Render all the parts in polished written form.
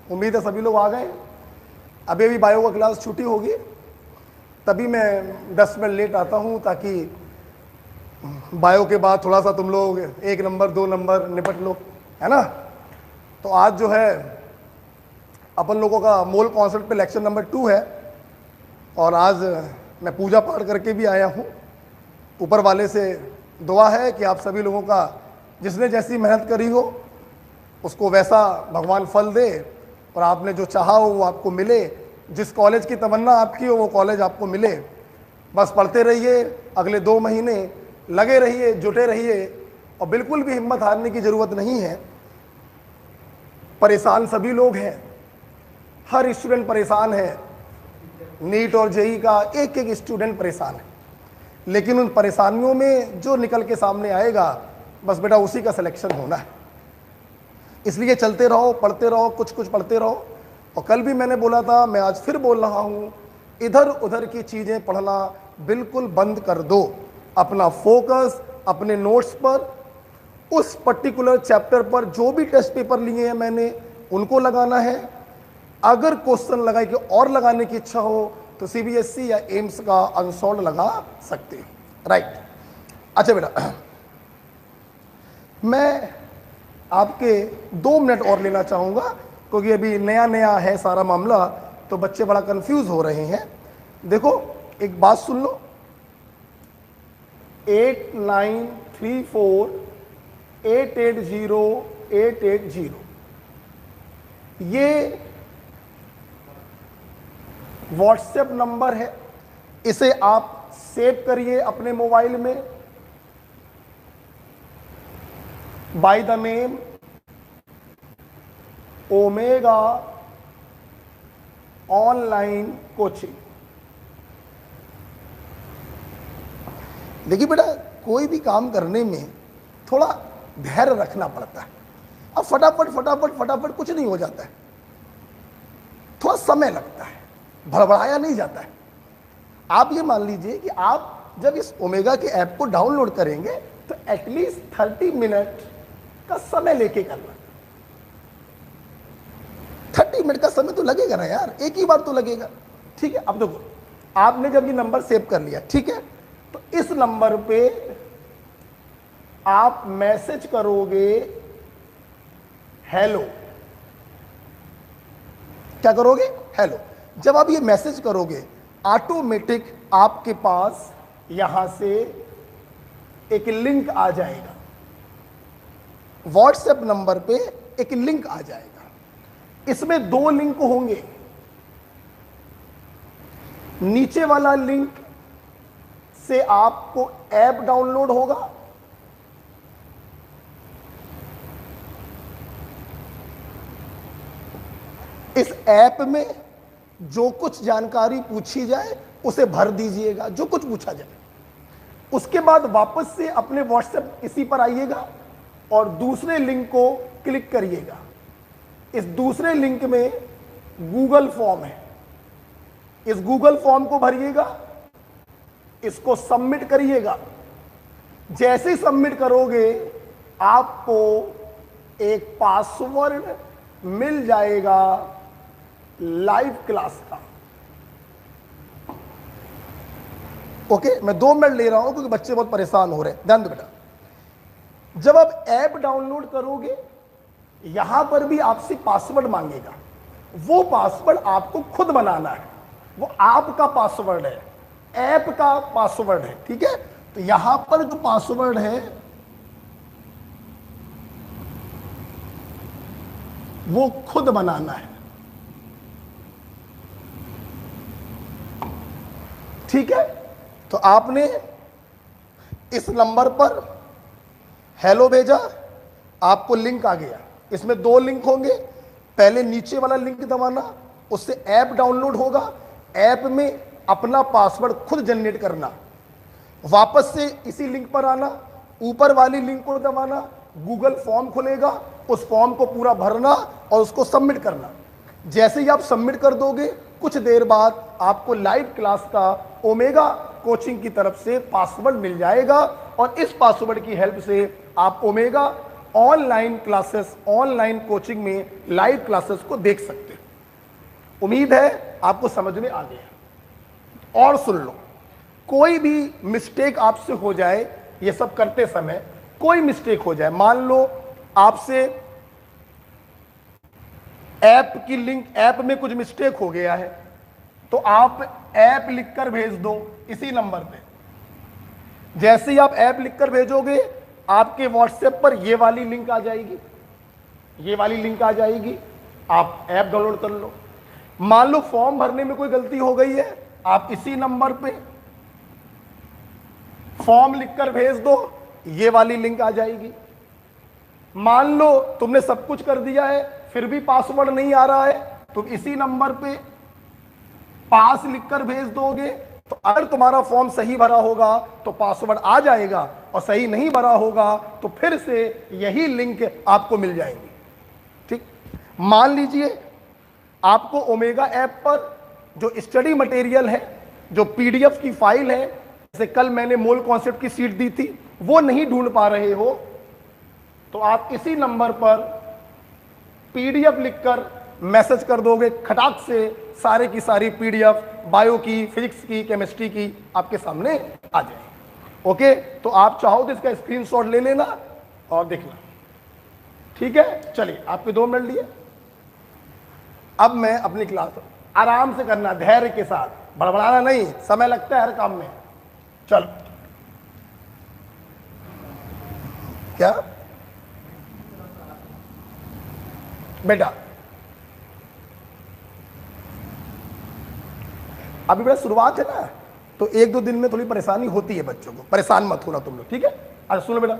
उम्मीद है सभी लोग आ गए। अभी अभी बायो का क्लास छुट्टी होगी, तभी मैं 10 मिनट लेट आता हूँ ताकि बायो के बाद थोड़ा सा तुम लोग 1 नंबर 2 नंबर निपट लो, है ना। तो आज जो है अपन लोगों का मोल कॉन्सेप्ट पे लेक्चर नंबर 2 है, और आज मैं पूजा पाठ करके भी आया हूँ। ऊपर वाले से दुआ है कि आप सभी लोगों का जिसने जैसी मेहनत करी हो उसको वैसा भगवान फल दे, और आपने जो चाहा हो वो आपको मिले। जिस कॉलेज की तमन्ना आपकी हो वो कॉलेज आपको मिले। बस पढ़ते रहिए, अगले 2 महीने लगे रहिए, जुटे रहिए, और बिल्कुल भी हिम्मत हारने की ज़रूरत नहीं है। परेशान सभी लोग हैं, हर स्टूडेंट परेशान है। नीट और जेई का एक एक स्टूडेंट परेशान है, लेकिन उन परेशानियों में जो निकल के सामने आएगा, बस बेटा उसी का सिलेक्शन होना है। इसलिए चलते रहो, पढ़ते रहो, कुछ कुछ पढ़ते रहो। और कल भी मैंने बोला था, मैं आज फिर बोल रहा हूँ, इधर उधर की चीज़ें पढ़ना बिल्कुल बंद कर दो। अपना फोकस अपने नोट्स पर, उस पर्टिकुलर चैप्टर पर जो भी टेस्ट पेपर लिए हैं मैंने उनको लगाना है। अगर क्वेश्चन लगाए कि और लगाने की इच्छा हो तो सीबीएसई या एम्स का अनसॉल्ड लगा सकते हैं, राइट। अच्छा बेटा, मैं आपके 2 मिनट और लेना चाहूँगा, क्योंकि अभी नया नया है सारा मामला, तो बच्चे बड़ा कंफ्यूज हो रहे हैं। देखो एक बात सुन लो, 8934880880 ये व्हाट्सएप नंबर है। इसे आप सेव करिए अपने मोबाइल में, by the name omega online coaching. देखिए बेटा, कोई भी काम करने में थोड़ा धैर्य रखना पड़ता है। अब फटाफट फटाफट फटाफट कुछ नहीं हो जाता है, थोड़ा समय लगता है, भड़बड़ाया नहीं जाता है। आप ये मान लीजिए कि आप जब इस ओमेगा के ऐप को डाउनलोड करेंगे तो एटलीस्ट 30 मिनट का समय लेके करना। 30 मिनट का समय तो लगेगा ना यार, एक ही बार तो लगेगा, ठीक है। अब देखो, आपने जब ये नंबर सेव कर लिया, ठीक है, तो इस नंबर पे आप मैसेज करोगे हेलो। क्या करोगे? हेलो। जब आप ये मैसेज करोगे, ऑटोमेटिक आपके पास यहां से एक लिंक आ जाएगा, व्हाट्सएप नंबर पे एक लिंक आ जाएगा। इसमें 2 लिंक होंगे। नीचे वाला लिंक से आपको ऐप डाउनलोड होगा, इस ऐप में जो कुछ जानकारी पूछी जाए उसे भर दीजिएगा, जो कुछ पूछा जाए। उसके बाद वापस से अपने व्हाट्सएप इसी पर आइएगा और दूसरे लिंक को क्लिक करिएगा। इस दूसरे लिंक में गूगल फॉर्म है, इस गूगल फॉर्म को भरिएगा, इसको सबमिट करिएगा। जैसे ही सबमिट करोगे आपको एक पासवर्ड मिल जाएगा लाइव क्लास का। ओके, मैं 2 मिनट ले रहा हूं क्योंकि बच्चे बहुत परेशान हो रहे हैं। ध्यान दो बेटा, जब आप ऐप डाउनलोड करोगे यहां पर भी आपसे पासवर्ड मांगेगा। वो पासवर्ड आपको खुद बनाना है, वो आपका पासवर्ड है, ऐप का पासवर्ड है, ठीक है। तो यहां पर जो पासवर्ड है वो खुद बनाना है, ठीक है। तो आपने इस नंबर पर हेलो भेजा, आपको लिंक आ गया। इसमें 2 लिंक होंगे, पहले नीचे वाला लिंक दबाना, उससे ऐप डाउनलोड होगा। ऐप में अपना पासवर्ड खुद जनरेट करना, वापस से इसी लिंक पर आना, ऊपर वाली लिंक को दबाना, गूगल फॉर्म खुलेगा, उस फॉर्म को पूरा भरना और उसको सबमिट करना। जैसे ही आप सबमिट कर दोगे, कुछ देर बाद आपको लाइव क्लास का ओमेगा कोचिंग की तरफ से पासवर्ड मिल जाएगा, और इस पासवर्ड की हेल्प से आप omega online classes, online coaching में लाइव क्लासेस को देख सकते हैं। उम्मीद है आपको समझ में आ गया। और सुन लो, कोई भी मिस्टेक आपसे हो जाए, ये सब करते समय कोई मिस्टेक हो जाए, मान लो आपसे ऐप की लिंक, ऐप में कुछ मिस्टेक हो गया है, तो आप ऐप लिखकर भेज दो इसी नंबर पे। जैसे ही आप ऐप लिखकर भेजोगे, आपके व्हाट्सएप पर ये वाली लिंक आ जाएगी, ये वाली लिंक आ जाएगी, आप ऐप डाउनलोड कर लो। मान लो फॉर्म भरने में कोई गलती हो गई है, आप इसी नंबर पे फॉर्म लिखकर भेज दो, ये वाली लिंक आ जाएगी। मान लो तुमने सब कुछ कर दिया है, फिर भी पासवर्ड नहीं आ रहा है, तुम इसी नंबर पे पास लिखकर भेज दोगे, तो अगर तुम्हारा फॉर्म सही भरा होगा तो पासवर्ड आ जाएगा, और सही नहीं भरा होगा तो फिर से यही लिंक आपको मिल जाएगी। ठीक, मान लीजिए आपको ओमेगा ऐप पर जो स्टडी मटेरियल है, जो पीडीएफ की फाइल है, जैसे कल मैंने मोल कॉन्सेप्ट की सीट दी थी, वो नहीं ढूंढ पा रहे हो, तो आप इसी नंबर पर पीडीएफ लिखकर मैसेज कर दोगे, खटाक से सारे की सारी पीडीएफ बायो की, फिजिक्स की, केमिस्ट्री की आपके सामने आ जाएगी। ओके, तो आप चाहो तो इसका स्क्रीनशॉट ले लेना और देखना। ठीक है, चलिए आपके 2 मिनट लिए। अब मैं अपनी क्लास आराम से करना, धैर्य के साथ, बड़बड़ाना नहीं, समय लगता है हर काम में। चलो, क्या बेटा, अभी बड़ा शुरुआत है ना, तो 1-2 दिन में थोड़ी परेशानी होती है बच्चों को, परेशान मत होना तुम लोग, ठीक है। अच्छा सुनो बेटा,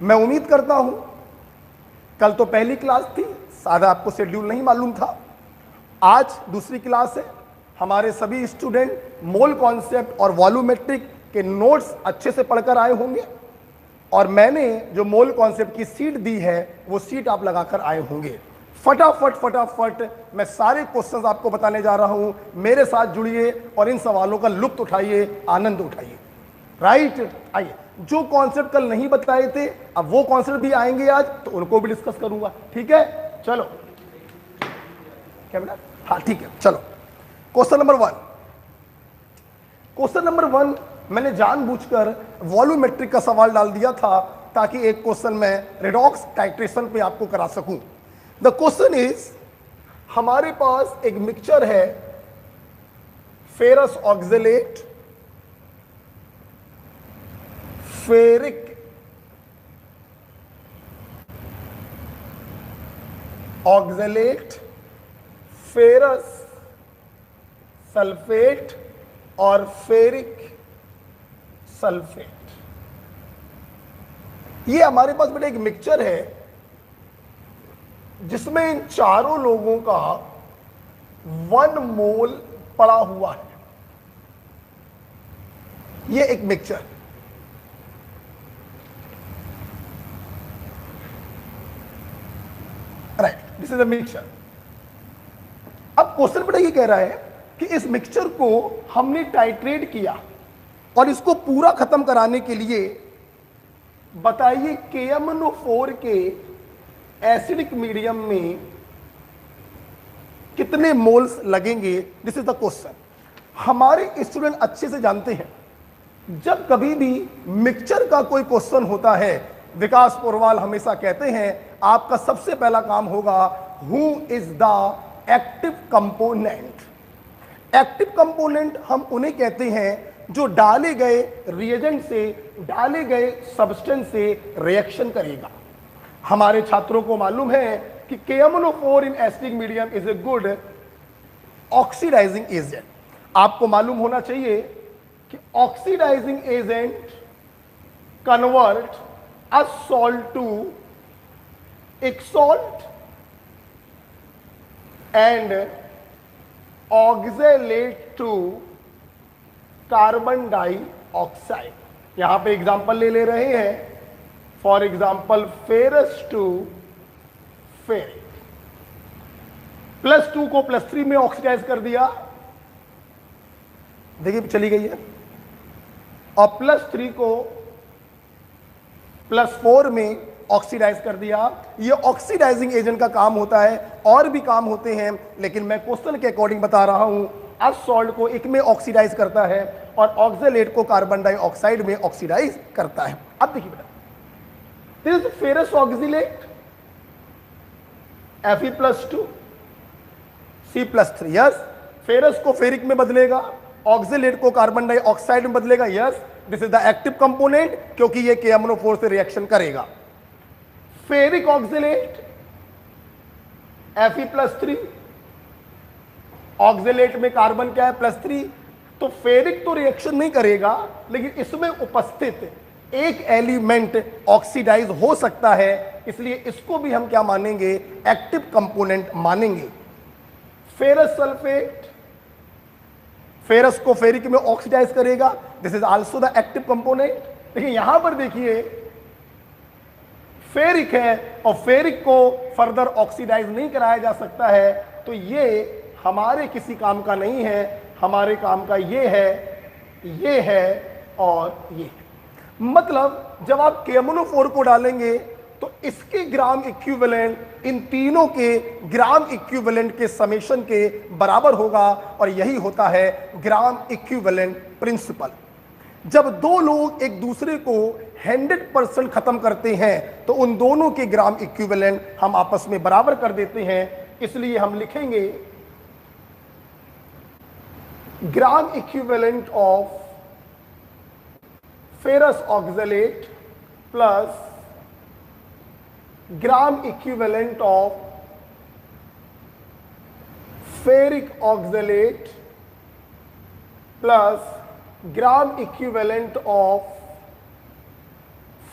मैं उम्मीद करता हूं, कल तो पहली क्लास थी, सादा आपको शेड्यूल नहीं मालूम था, आज दूसरी क्लास है। हमारे सभी स्टूडेंट मोल कॉन्सेप्ट और वॉल्यूमेट्रिक के नोट्स अच्छे से पढ़कर आए होंगे, और मैंने जो मोल कॉन्सेप्ट की सीट दी है वो सीट आप लगाकर आए होंगे। फटाफट फटाफट मैं सारे क्वेश्चंस आपको बताने जा रहा हूं, मेरे साथ जुड़िए और इन सवालों का लुत्फ उठाइए, आनंद उठाइए। राइट, आइए, जो कॉन्सेप्ट कल नहीं बताए थे, अब वो कॉन्सेप्ट भी आएंगे आज, तो उनको भी डिस्कस करूंगा। ठीक है, चलो, क्या बेटा, हाँ ठीक है, चलो। क्वेश्चन नंबर 1, क्वेश्चन नंबर 1 मैंने जानबूझकर वॉल्यूमेट्रिक का सवाल डाल दिया था, ताकि एक क्वेश्चन मैं रेडॉक्स टाइट्रेशन पे आपको करा सकूं। द क्वेश्चन इज, हमारे पास एक मिक्सचर है ferrous oxalate, ferric oxalate, ferrous sulphate और फेरिक सल्फेट। ये हमारे पास बेटा एक मिक्सचर है जिसमें इन चारों लोगों का 1 मोल पड़ा हुआ है। ये एक mixture, right, this is a mixture. अब क्वेश्चन बेटा ये कह रहा है कि इस मिक्सचर को हमने टाइट्रेट किया, और इसको पूरा खत्म कराने के लिए बताइए KMnO4 के एसिडिक मीडियम में कितने मोल्स लगेंगे। This is the question. हमारे स्टूडेंट अच्छे से जानते हैं, जब कभी भी मिक्सचर का कोई क्वेश्चन होता है, विकास पोरवाल हमेशा कहते हैं आपका सबसे पहला काम होगा, who is the active component. Active component हम उन्हें कहते हैं जो डाले गए रिएजेंट से, डाले गए सब्सटेंस से रिएक्शन करेगा। हमारे छात्रों को मालूम है कि KMnO4 in acidic medium is a good oxidising agent. आपको मालूम होना चाहिए कि oxidising agent convert a salt to एक salt and oxalate to carbon dioxide. यहां पे एग्जांपल ले रहे हैं, for example ferrous to ferric. +2 को +3 में ऑक्सीडाइज कर दिया, देखिए चली गई है, और +3 को +4 में ऑक्सीडाइज कर दिया। ये ऑक्सीडाइजिंग एजेंट का काम होता है, और भी काम होते हैं, लेकिन मैं क्वेश्चन के अकॉर्डिंग बता रहा हूं। अब सॉल्ट को एक में ऑक्सीडाइज करता है और ऑक्जेलेट को कार्बन डाइऑक्साइड में ऑक्सीडाइज करता है। अब देखिए बेटा, this is ferrous oxalate Fe+2 C+3, yes. Ferrous को फेरिक में बदलेगा, ऑक्जेलेट को कार्बन डाइऑक्साइड में बदलेगा, yes. This is the active component, क्योंकि ये KMnO4 से रिएक्शन करेगा। फेरिक ऑक्जेलेट Fe+3, ऑक्जेलेट में कार्बन क्या है, +3, तो फेरिक तो रिएक्शन नहीं करेगा, लेकिन इसमें उपस्थित एक एलिमेंट ऑक्सीडाइज हो सकता है, इसलिए इसको भी हम क्या मानेंगे, एक्टिव कंपोनेंट मानेंगे। फेरस सल्फेट, फेरस को फेरिक में ऑक्सीडाइज करेगा, this is also the active component. लेकिन यहां पर देखिए फेरिक है और फेरिक को फर्दर ऑक्सीडाइज नहीं कराया जा सकता है, तो ये हमारे किसी काम का नहीं है। हमारे काम का ये है और ये। मतलब जब आप KMnO4 को डालेंगे तो इसके ग्राम इक्विवेलेंट इन तीनों के ग्राम इक्विवेलेंट के समेशन के बराबर होगा, और यही होता है ग्राम इक्विवेलेंट प्रिंसिपल। जब दो लोग एक दूसरे को 100% खत्म करते हैं तो उन दोनों के ग्राम इक्विवेलेंट हम आपस में बराबर कर देते हैं, इसलिए हम लिखेंगे gram equivalent of ferrous oxalate plus gram equivalent of ferric oxalate plus gram equivalent of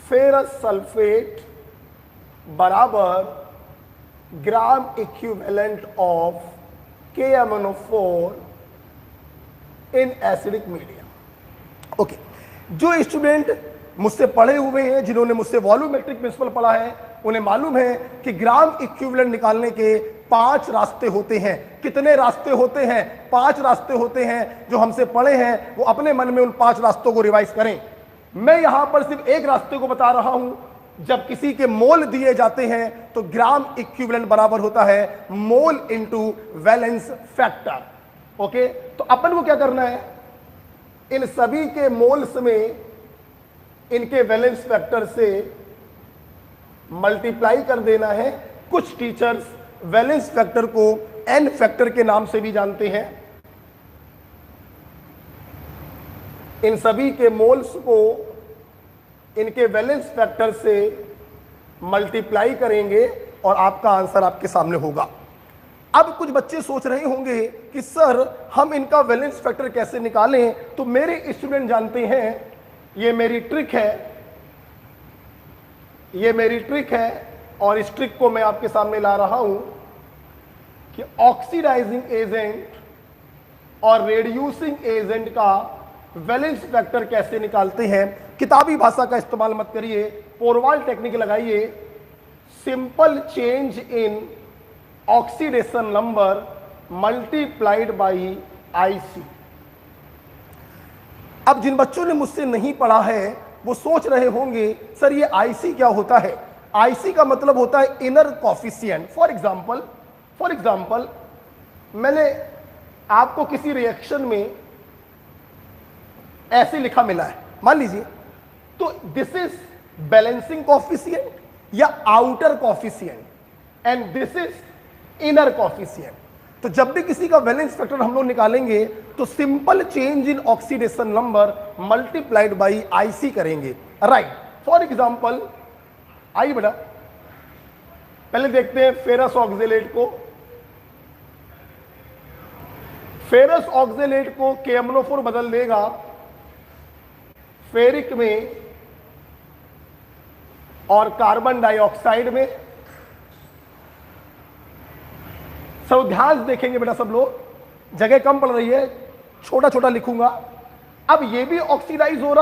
ferrous sulfate बराबर gram equivalent of KMnO4 in acidic medium. Okay, जो स्टूडेंट मुझसे पढ़े हुए हैं, जिन्होंने मुझसे वॉल्यूमेट्रिक प्रिंसिपल पढ़ा है, उन्हें मालूम है कि ग्राम इक्विवेलेंट निकालने के 5 रास्ते होते हैं। कितने रास्ते होते हैं? 5 रास्ते होते हैं। जो हमसे पढ़े हैं वो अपने मन में उन 5 रास्तों को रिवाइज करें। मैं यहां पर सिर्फ एक रास्ते को बता रहा हूं। जब किसी के मोल दिए जाते हैं तो ग्राम इक्विवेलेंट बराबर होता है mole into valence factor. Okay, तो अपन को क्या करना है, इन सभी के मोल्स में इनके वैलेंस फैक्टर से मल्टीप्लाई कर देना है। कुछ टीचर्स वैलेंस फैक्टर को n फैक्टर के नाम से भी जानते हैं। इन सभी के मोल्स को इनके वैलेंस फैक्टर से मल्टीप्लाई करेंगे और आपका आंसर आपके सामने होगा। अब कुछ बच्चे सोच रहे होंगे कि सर हम इनका वैलेंस फैक्टर कैसे निकालें, तो मेरे स्टूडेंट जानते हैं, ये मेरी ट्रिक है, और इस ट्रिक को मैं आपके सामने ला रहा हूं कि ऑक्सीडाइजिंग एजेंट और रेड्यूसिंग एजेंट का वैलेंस फैक्टर कैसे निकालते हैं। किताबी भाषा का इस्तेमाल मत करिए, पोरवाल टेक्निक लगाइए। Simple change in oxidation number multiplied by IC। अब जिन बच्चों ने मुझसे नहीं पढ़ा है वो सोच रहे होंगे सर ये IC क्या होता है। IC का मतलब होता है इनर कॉफिशिएंट। फॉर एग्जाम्पल मैंने आपको किसी रिएक्शन में ऐसे लिखा मिला है, मान लीजिए, तो दिस इज बैलेंसिंग कॉफिशिएंट या outer coefficient and this is inner coefficient. तो जब भी किसी का वैलेंस फैक्टर हम लोग निकालेंगे तो simple change in oxidation number multiplied by IC करेंगे, राइट। फॉर एग्जांपल आइए बेटा पहले देखते हैं फेरस ऑक्जेलेट को। फेरस ऑक्जेलेट को KMnO4 बदल देगा फेरिक में और कार्बन डाइऑक्साइड में। सब ध्यान से देखेंगे बेटा, सब लोग, जगह कम पड़ रही है, छोटा छोटा लिखूंगा। अब ये भी ऑक्सीडाइज हो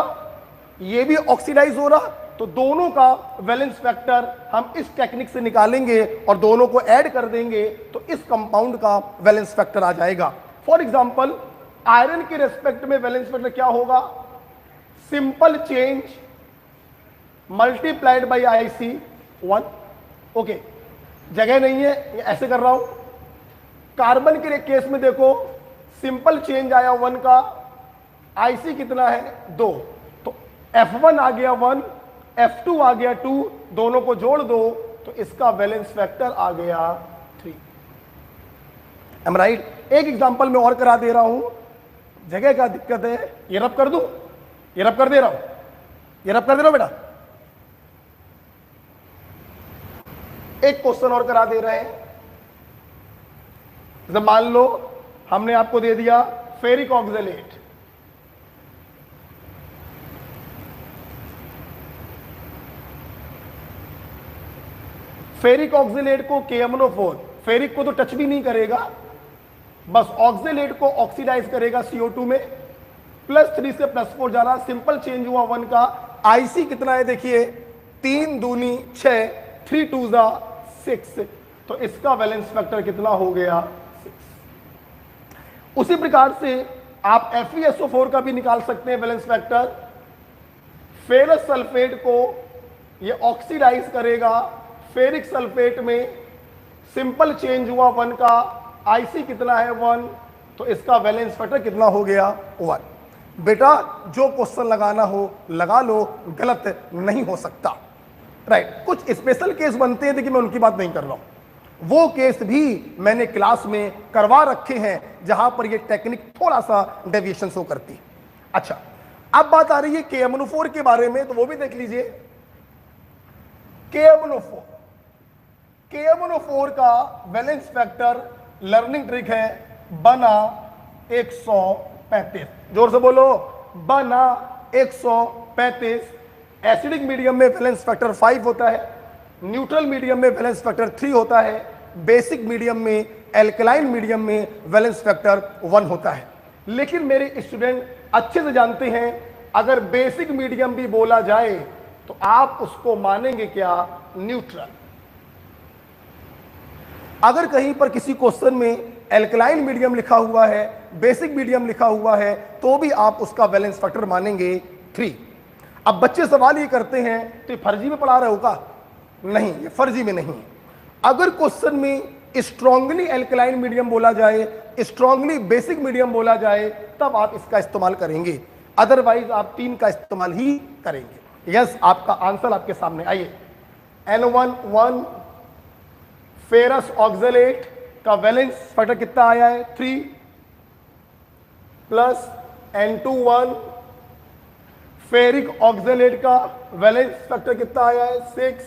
रहा, तो दोनों का वैलेंस फैक्टर हम इस टेक्निक से निकालेंगे और दोनों को ऐड कर देंगे तो इस कंपाउंड का वैलेंस फैक्टर आ जाएगा। फॉर एग्जांपल आयरन के रेस्पेक्ट में वैलेंस फैक्टर क्या होगा, simple change multiplied by IC 1। Okay, जगह नहीं है, ऐसे कर रहा हूं। कार्बन के केस में देखो, सिंपल चेंज आया 1 का, आईसी कितना है 2, तो F1 आ गया 1, F2 आ गया 2, दोनों को जोड़ दो तो इसका वैलेंस फैक्टर आ गया 3। M right. एक एग्जांपल मैं और करा दे रहा हूं, जगह का दिक्कत है। ये रब कर दूं, ये रब कर दे रहा हूं, ये रब कर दे रहा हूं बेटा। एक क्वेश्चन और करा दे रहे हैं। जब मान लो हमने आपको दे दिया फेरिक ऑक्सलेट, फेरिक ऑक्सलेट को KMnO4, फेरिक को तो टच भी नहीं करेगा, बस ऑक्सलेट को ऑक्सीडाइज करेगा CO2 में, +3 से +4 जा रहा, सिंपल चेंज हुआ 1 का। आईसी कितना है देखिए, 3 दूनी 6, 3 2 जा 6, तो इसका वैलेंस फैक्टर कितना हो गया 6। उसी प्रकार से आप FeSO4 का भी निकाल सकते हैं वैलेंस फैक्टर। फेरस सल्फेट को ये ऑक्सीडाइज करेगा फेरिक सल्फेट में, सिंपल चेंज हुआ 1 का, आईसी कितना है 1, तो इसका वैलेंस फैक्टर कितना हो गया 1। बेटा जो क्वेश्चन लगाना हो लगा लो, गलत नहीं हो सकता, राइट। कुछ स्पेशल केस बनते हैं, देखिए मैं उनकी बात नहीं कर रहा हूं, वो केस भी मैंने क्लास में करवा रखे हैं जहां पर ये टेक्निक थोड़ा सा डेविएशन शो करती है। अच्छा, अब बात आ रही है KMnO4 के बारे में, तो वो भी देख लीजिए। KMnO4 का वैलेंस फैक्टर, लर्निंग ट्रिक है, बना 135। जोर से बोलो, बना 135। एसिडिक मीडियम में वैलेंस फैक्टर 5 होता है, न्यूट्रल मीडियम में वैलेंस फैक्टर 3 होता है, बेसिक मीडियम में, एल्कलाइन मीडियम में वैलेंस फैक्टर 1 होता है। लेकिन मेरे स्टूडेंट अच्छे से जानते हैं, अगर बेसिक मीडियम भी बोला जाए तो आप उसको मानेंगे क्या, न्यूट्रल। अगर कहीं पर किसी क्वेश्चन में एल्कलाइन मीडियम लिखा हुआ है, बेसिक मीडियम लिखा हुआ है, तो भी आप उसका वैलेंस फैक्टर मानेंगे 3। अब बच्चे सवाल ये करते हैं, तो ये फर्जी में पढ़ा रहे हो का? नहीं, ये फर्जी में नहीं। अगर क्वेश्चन में स्ट्रांगली एल्कलाइन मीडियम बोला जाए, स्ट्रांगली बेसिक मीडियम बोला जाए, तब आप इसका इस्तेमाल करेंगे, अदरवाइज आप 3 का इस्तेमाल ही करेंगे। यस, आपका आंसर आपके सामने। आइए, N1 फेरस ऑक्सलेट का वैलेंस फैक्टर कितना आया है 3, प्लस N21 फेरिक ऑक्सलेट का वैलेंस फैक्टर कितना आया है 6,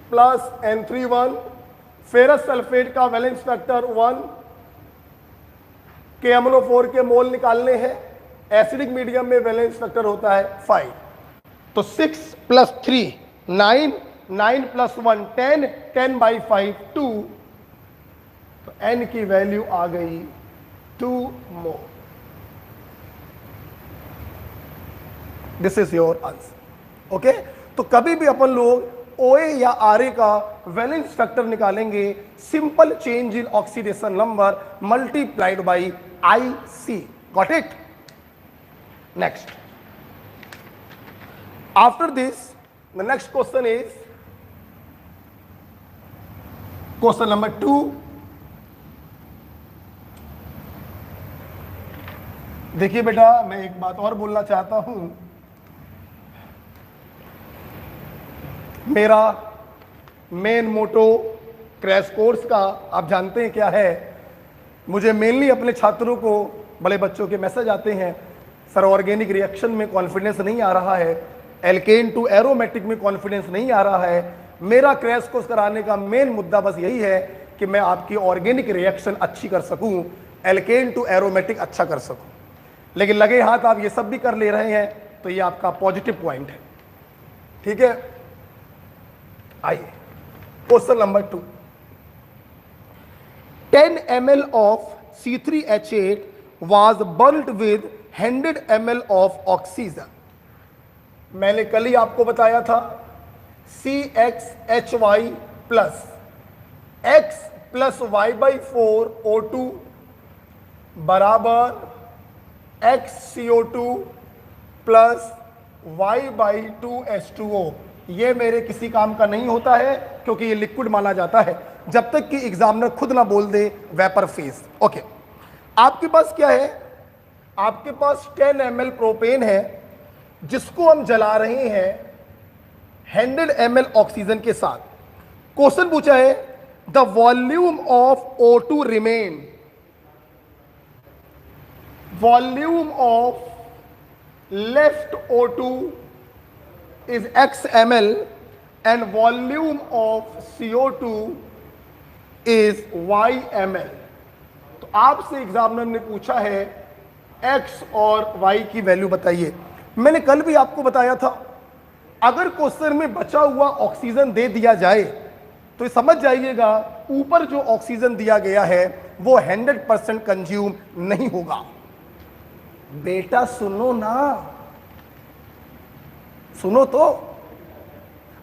प्लस N31 फेरस सल्फेट का वैलेंस फैक्टर 1। KMnO4 के मोल निकालने हैं, एसिडिक मीडियम में वैलेंस फैक्टर होता है 5, तो 6 + 3 9, 9 + 1 10, 10/5 2, तो N की वैल्यू आ गई 2 मोल। This is your answer. Okay, तो कभी भी अपन लोग OA या RA का वैलेंस फैक्टर निकालेंगे, simple change in oxidation number multiplied by IC। Got it? Next, after this the next question is question number 2। देखिए बेटा, मैं एक बात और बोलना चाहता हूं। मेरा मेन मोटो क्रैश कोर्स का आप जानते हैं क्या है। मुझे मेनली अपने छात्रों को, बड़े बच्चों के मैसेज आते हैं, सर ऑर्गेनिक रिएक्शन में कॉन्फिडेंस नहीं आ रहा है, एल्केन टू एरोमेटिक में कॉन्फिडेंस नहीं आ रहा है। मेरा क्रैश कोर्स कराने का मेन मुद्दा बस यही है कि मैं आपकी ऑर्गेनिक रिएक्शन अच्छी कर सकूं, एल्केन टू एरोमेटिक अच्छा कर सकूं। लेकिन लगे हाथ आप ये सब भी कर ले रहे हैं, तो ये आपका पॉजिटिव पॉइंट है। ठीक है, आइए question number 2। 10 ml of C3H8 was burnt with 100 ml of oxygen। मैंने कल ही आपको बताया था CXHY plus X plus Y/4 O2 बराबर XCO2 प्लस Y/2 H2O। ये मेरे किसी काम का नहीं होता है क्योंकि ये लिक्विड माना जाता है जब तक कि एग्जामिनर खुद ना बोल दे वेपर फेज। ओके, आपके पास क्या है, आपके पास 10 ml प्रोपेन है जिसको हम जला रहे हैं 100 ml ऑक्सीजन के साथ। क्वेश्चन पूछा है the volume of O2 remain, volume of left O2 is x ml and volume of CO2 is y ml। तो आपसे एग्जामिनर ने पूछा है x और y की वैल्यू बताइए। मैंने कल भी आपको बताया था अगर क्वेश्चन में बचा हुआ ऑक्सीजन दे दिया जाए तो समझ जाइएगा ऊपर जो ऑक्सीजन दिया गया है वो 100% कंज्यूम नहीं होगा। बेटा सुनो ना, सुनो तो।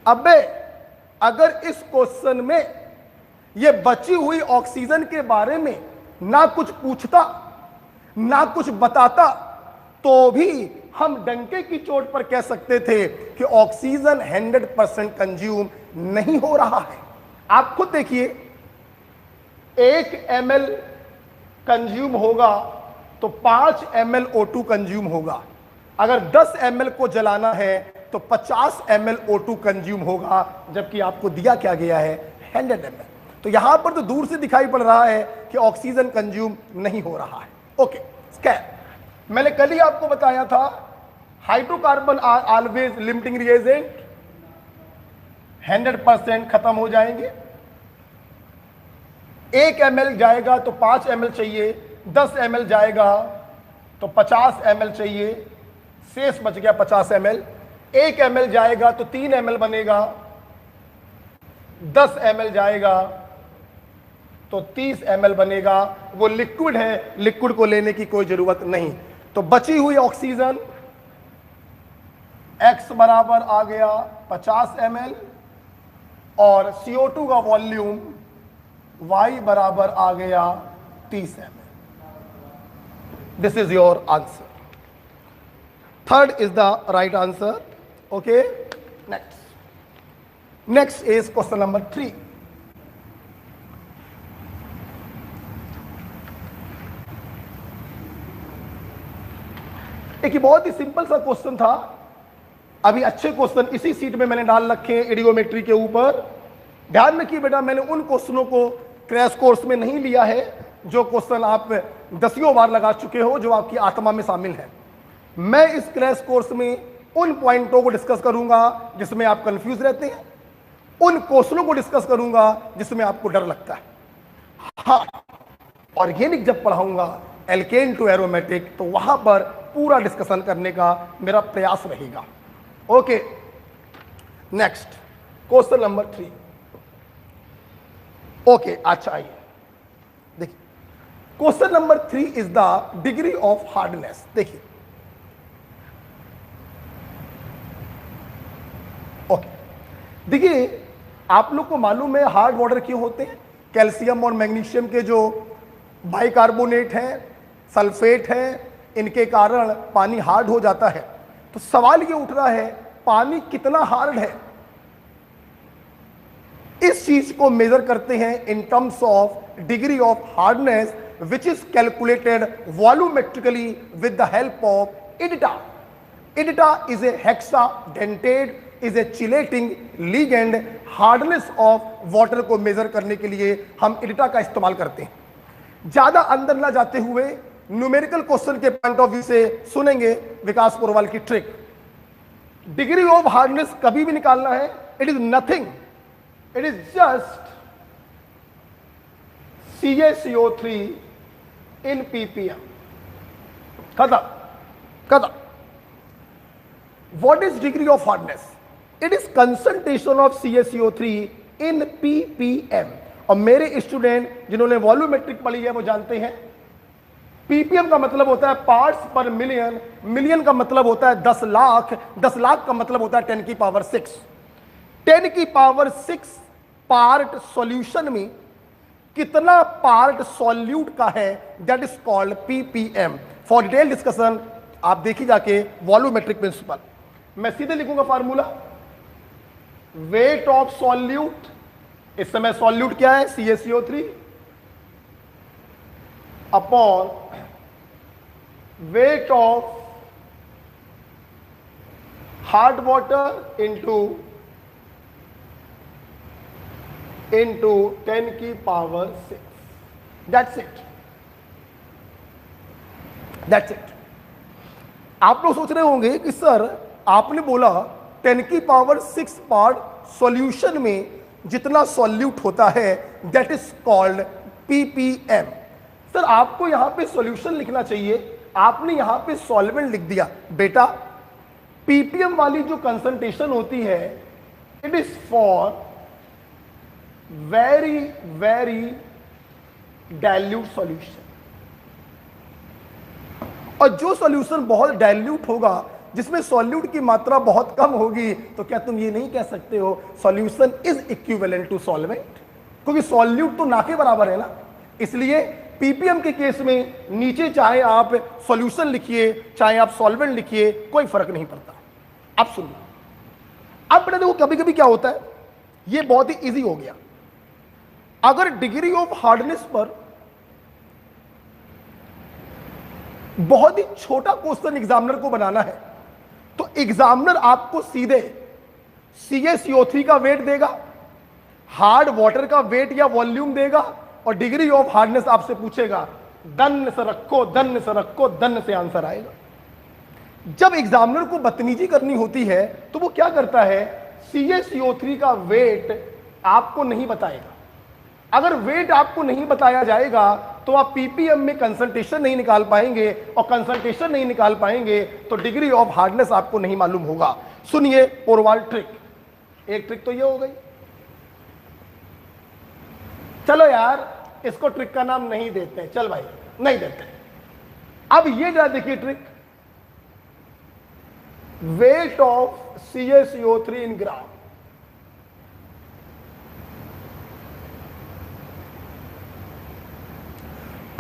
अबे अगर इस क्वेश्चन में ये बची हुई ऑक्सीजन के बारे में ना कुछ पूछता ना कुछ बताता तो भी हम डंके की चोट पर कह सकते थे कि ऑक्सीजन 100% कंज्यूम नहीं हो रहा है। आप खुद देखिए 1 ml कंज्यूम होगा तो 5 ml O2 कंज्यूम होगा। अगर 10 ml को जलाना है तो 50 ml O2 कंज्यूम होगा, जबकि आपको दिया क्या गया है 100 ml। तो यहां पर तो दूर से दिखाई पड़ रहा है कि ऑक्सीजन कंज्यूम नहीं हो रहा है। ओके, स्कैन मैंने कल ही आपको बताया था hydrocarbon are always limiting reagent, 100% खत्म हो जाएंगे। 1 ml जाएगा तो 5 ml चाहिए, 10 ml जाएगा तो 50 ml चाहिए, शेष बच गया 50 ml। 1 ml जाएगा तो 3 ml बनेगा, 10 ml जाएगा तो 30 ml बनेगा। वो लिक्विड है, लिक्विड को लेने की कोई जरूरत नहीं। तो बची हुई ऑक्सीजन X बराबर आ गया 50 ml और CO2 का वॉल्यूम Y बराबर आ गया 30 ml। This is your answer. Third is the right answer. Okay, next is question number 3। एक बहुत ही सिंपल सा क्वेश्चन था। अभी अच्छे क्वेश्चन इसी सीट में मैंने डाल रखे हैं एडियोमेट्री के ऊपर। ध्यान रखिए बेटा, मैंने उन क्वेश्चनों को क्रैश कोर्स में नहीं लिया है जो क्वेश्चन आप दसियों बार लगा चुके हो, जो आपकी आत्मा में शामिल है। मैं इस क्रैश कोर्स में उन पॉइंटों को डिस्कस करूंगा जिसमें आप कंफ्यूज रहते हैं, उन क्वेश्चनों को डिस्कस करूंगा जिसमें आपको डर लगता है। हाँ, ऑर्गेनिक जब पढ़ाऊंगा एल्केन टू एरोमेटिक तो वहां पर पूरा डिस्कशन करने का मेरा प्रयास रहेगा। Okay, next question number 3। Okay, अच्छा आइए देखिए, question number 3 is the degree of hardness. देखिए, ओके, देखिए आप लोग को मालूम है हार्ड वाटर क्यों होते हैं? कैल्शियम और मैग्नीशियम के जो बाइकार्बोनेट हैं, सल्फेट है, इनके कारण पानी हार्ड हो जाता है। तो सवाल ये उठ रहा है पानी कितना हार्ड है? इस चीज को मेजर करते हैं in terms of degree of hardness which is calculated volumetrically with the help of EDTA. EDTA is a hexadentate, is a chelating ligand. Hardness of water को मेजर करने के लिए हम इडिटा का इस्तेमाल करते हैं। ज्यादा अंदर ना जाते हुए न्यूमेरिकल क्वेश्चन के पॉइंट ऑफ व्यू से सुनेंगे विकास पोरवाल की ट्रिक। डिग्री ऑफ हार्डनेस कभी भी निकालना है, it is nothing, it is just CaCO3 in ppm। खत्म खत्म। What is degree of hardness? It is concentration of CaCO3 in ppm। और मेरे स्टूडेंट जिन्होंने वॉल्यूमेट्रिक पढ़ी है वो जानते हैं ppm का मतलब होता है पार्ट्स पर मिलियन, मिलियन का मतलब होता है 10 लाख, 10 लाख का मतलब होता है 10 की पावर 6। 10 की पावर 6 पार्ट सॉल्यूशन में कितना पार्ट सॉल्यूट का है, that is called ppm। For detail discussion आप देखिए जाके वॉल्यूमेट्रिक प्रिंसिपल। मैं सीधे लिखूंगा फार्मूला वेट ऑफ सॉल्यूट, इस समय सॉल्यूट क्या है, CaCO3, upon weight of hard water into 10 की पावर 6. That's it. आप लोग सोच रहे होंगे कि सर आपने बोला 10 की पावर 6 पार्ट सॉल्यूशन में जितना सॉल्यूट होता है that is called ppm. Sir आपको यहां पे सॉल्यूशन लिखना चाहिए, आपने यहां पे सॉल्वेंट लिख दिया. बेटा ppm वाली जो कंसंट्रेशन होती है it is for very very dilute solution. और जो सॉल्यूशन बहुत डाइल्यूट होगा, जिसमें सॉल्यूट की मात्रा बहुत कम होगी, तो क्या तुम ये नहीं कह सकते हो solution is equivalent to solvent? क्योंकि सॉल्यूट तो ना के बराबर है ना. इसलिए पीपीएम के केस में नीचे चाहे आप सॉल्यूशन लिखिए चाहे आप सॉल्वेंट लिखिए, कोई फर्क नहीं पड़ता. आप सुनिए. अब बेटा देखो कभी कभी क्या होता है, ये बहुत ही इजी हो गया. अगर डिग्री ऑफ हार्डनेस पर बहुत ही छोटा क्वेश्चन एग्जामिनर को बनाना है, तो एग्जामिनर आपको सीधे CaCO3 का वेट देगा, हार्ड वाटर का वेट या वॉल्यूम देगा, और डिग्री ऑफ हार्डनेस आपसे पूछेगा. दन्न से रखो, दन्न से रखो, दन्न से आंसर आएगा. जब एग्जामिनर को बदतमीजी करनी होती है तो वो क्या करता है, CaCO3 का वेट आपको नहीं बताएगा. अगर वेट आपको नहीं बताया जाएगा तो आप पीपीएम में कंसंट्रेशन नहीं निकाल पाएंगे, और कंसंट्रेशन नहीं निकाल पाएंगे तो डिग्री ऑफ हार्डनेस आपको नहीं मालूम होगा. सुनिए पोरवाल ट्रिक. एक ट्रिक तो ये हो गई. चलो यार इसको ट्रिक का नाम नहीं देते, चल भाई नहीं देते. अब ये जरा देखिए ट्रिक. वेट ऑफ CaCO3 इन ग्राम.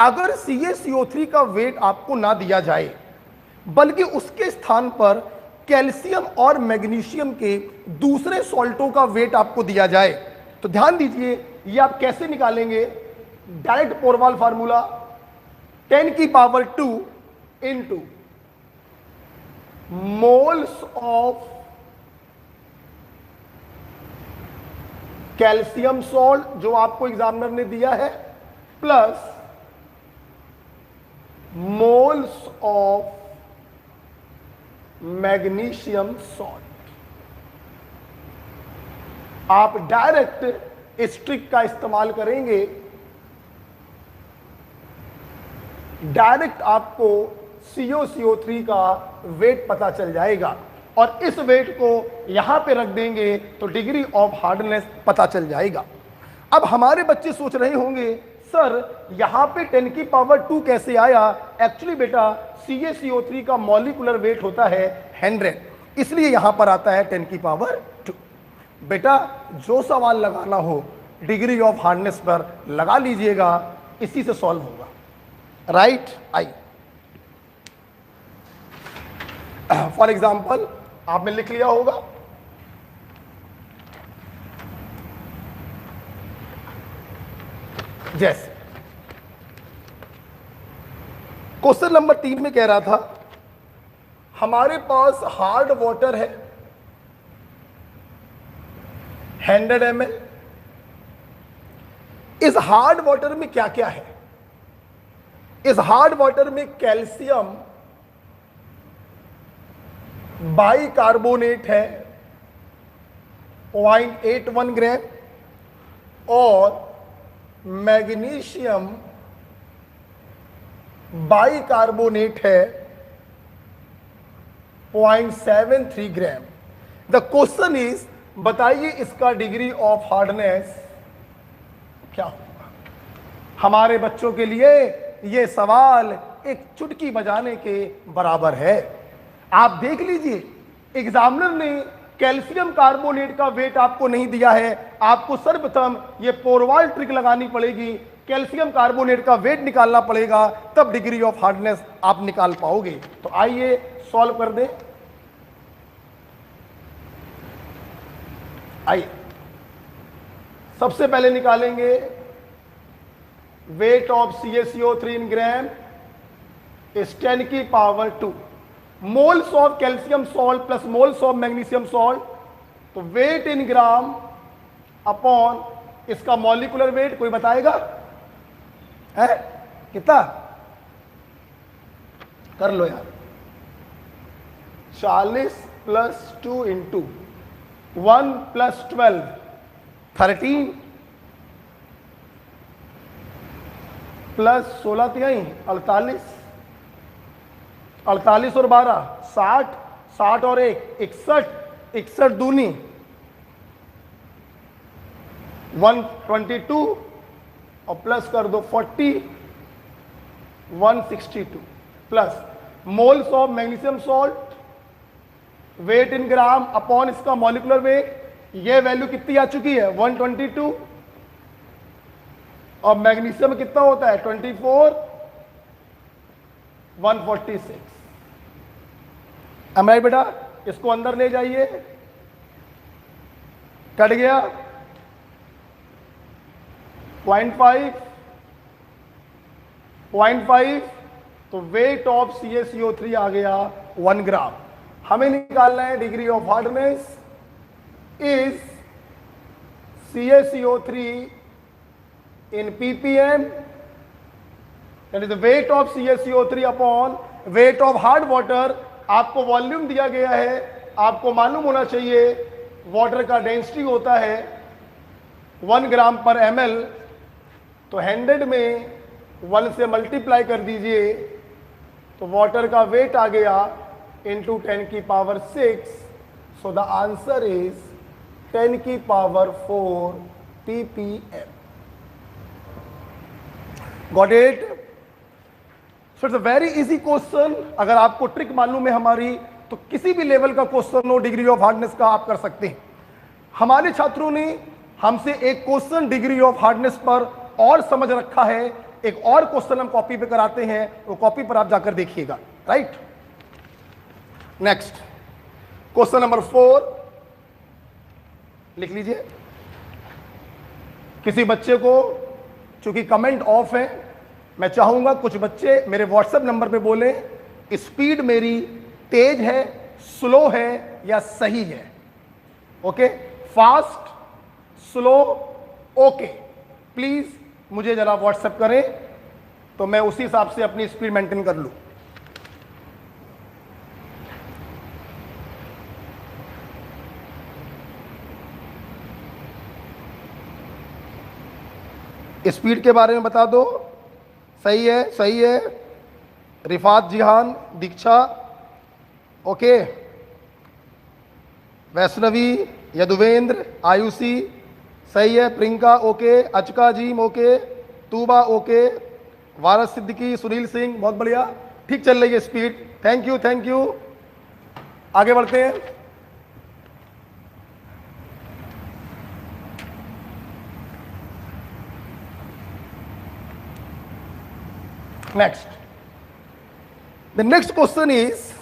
अगर CaCO3 का वेट आपको ना दिया जाए, बल्कि उसके स्थान पर कैल्शियम और मैग्नीशियम के दूसरे सॉल्टों का वेट आपको दिया जाए, तो ध्यान दीजिए ये आप कैसे निकालेंगे. डायरेक्ट पोरवाल फार्मूला, 10 की power 2 into moles of calcium salt जो आपको एग्जामिनर ने दिया है, plus moles of magnesium salt. आप डायरेक्ट इस ट्रिक का इस्तेमाल करेंगे, डायरेक्ट आपको CaCO3 का वेट पता चल जाएगा, और इस वेट को यहां पे रख देंगे तो डिग्री ऑफ हार्डनेस पता चल जाएगा. अब हमारे बच्चे सोच रहे होंगे सर यहां पे 10 की पावर 2 कैसे आया. एक्चुअली बेटा CaCO3 का मॉलिक्यूलर वेट होता है 100, इसलिए यहां पर आता है 10 की पावर 2. बेटा जो सवाल लगाना हो डिग्री ऑफ हार्डनेस पर लगा लीजिएगा, इसी से सॉल्व होगा. राइट. आई फॉर एग्जाम्पल आपने लिख लिया होगा, जैसे क्वेश्चन नंबर 3 में कह रहा था हमारे पास हार्ड वाटर है 100 ml. इस हार्ड वाटर में क्या क्या है. इस हार्ड वाटर में कैल्शियम बाइकार्बोनेट है 0.81 ग्राम, और मैग्नीशियम बाइकार्बोनेट है 0.73 ग्राम. द क्वेश्चन इज बताइए इसका डिग्री ऑफ हार्डनेस क्या होगा. हमारे बच्चों के लिए यह सवाल एक चुटकी बजाने के बराबर है. आप देख लीजिए एग्जामिनर ने कैल्शियम कार्बोनेट का वेट आपको नहीं दिया है, आपको सर्वप्रथम ये पोरवाल ट्रिक लगानी पड़ेगी, कैल्शियम कार्बोनेट का वेट निकालना पड़ेगा, तब डिग्री ऑफ हार्डनेस आप निकाल पाओगे. तो आइए सॉल्व कर दें. आइए सबसे पहले निकालेंगे weight of CaCO3 in gram is 10 की power 2। Moles of calcium salt plus moles of magnesium salt, तो वेट इन ग्राम अपॉन इसका मॉलिक्यूलर वेट कोई बताएगा है कितना? कर लो यार, 40 प्लस 2 इंटू 1 प्लस 12 13 प्लस 16 तिहाई 48, 48 और 12 60, 60 और 1 61, 61 दूनी 122 और प्लस कर दो 40 162 plus moles of magnesium salt weight in gram upon इसका मॉलिक्यूलर वेट, ये वैल्यू कितनी आ चुकी है 122 और मैग्नीशियम कितना होता है 24 146। am I right बेटा? इसको अंदर ले जाइए, कट गया 0.5 तो वेट ऑफ CaCO3 आ गया 1 ग्राम। हमें निकालना है degree of hardness is CaCO3 in ppm, that is the weight of CaCO3 upon weight of hard water। आपको वॉल्यूम दिया गया है, आपको मालूम होना चाहिए वाटर का डेंसिटी होता है 1 ग्राम पर ml, तो 100 में 1 से मल्टीप्लाई कर दीजिए तो वाटर का वेट आ गया इंटू 10 की power 6। So the answer is 10 की power 4 ppm। Got it? So it's a very easy question. अगर आपको ट्रिक मालूम है हमारी, तो किसी भी लेवल का क्वेश्चन हो डिग्री ऑफ हार्डनेस का आप कर सकते हैं। हमारे छात्रों ने हमसे एक क्वेश्चन डिग्री ऑफ हार्डनेस पर और समझ रखा है, एक और क्वेश्चन हम कॉपी पे कराते हैं, वो कॉपी पर आप जाकर देखिएगा। राइट, नेक्स्ट क्वेश्चन नंबर 4 लिख लीजिए। किसी बच्चे को, चूंकि कमेंट ऑफ है, मैं चाहूंगा कुछ बच्चे मेरे व्हाट्सएप नंबर पे बोलें स्पीड मेरी तेज है, स्लो है या सही है। Okay, fast, slow, okay, please मुझे जरा व्हाट्सएप करें तो मैं उसी हिसाब से अपनी स्पीड मेंटेन कर लूं। स्पीड के बारे में बता दो। सही है, सही है। रिफात जिहान, दीक्षा, ओके। वैष्णवी, यदुवेंद्र, आयुषी, सही है। प्रियंका, ओके। अचका जीम, ओके। तूबा, ओके। वारस सिद्दीकी, सुनील सिंह, बहुत बढ़िया, ठीक चल रही है speed. Thank you, thank you. आगे बढ़ते हैं। Next, the next question is,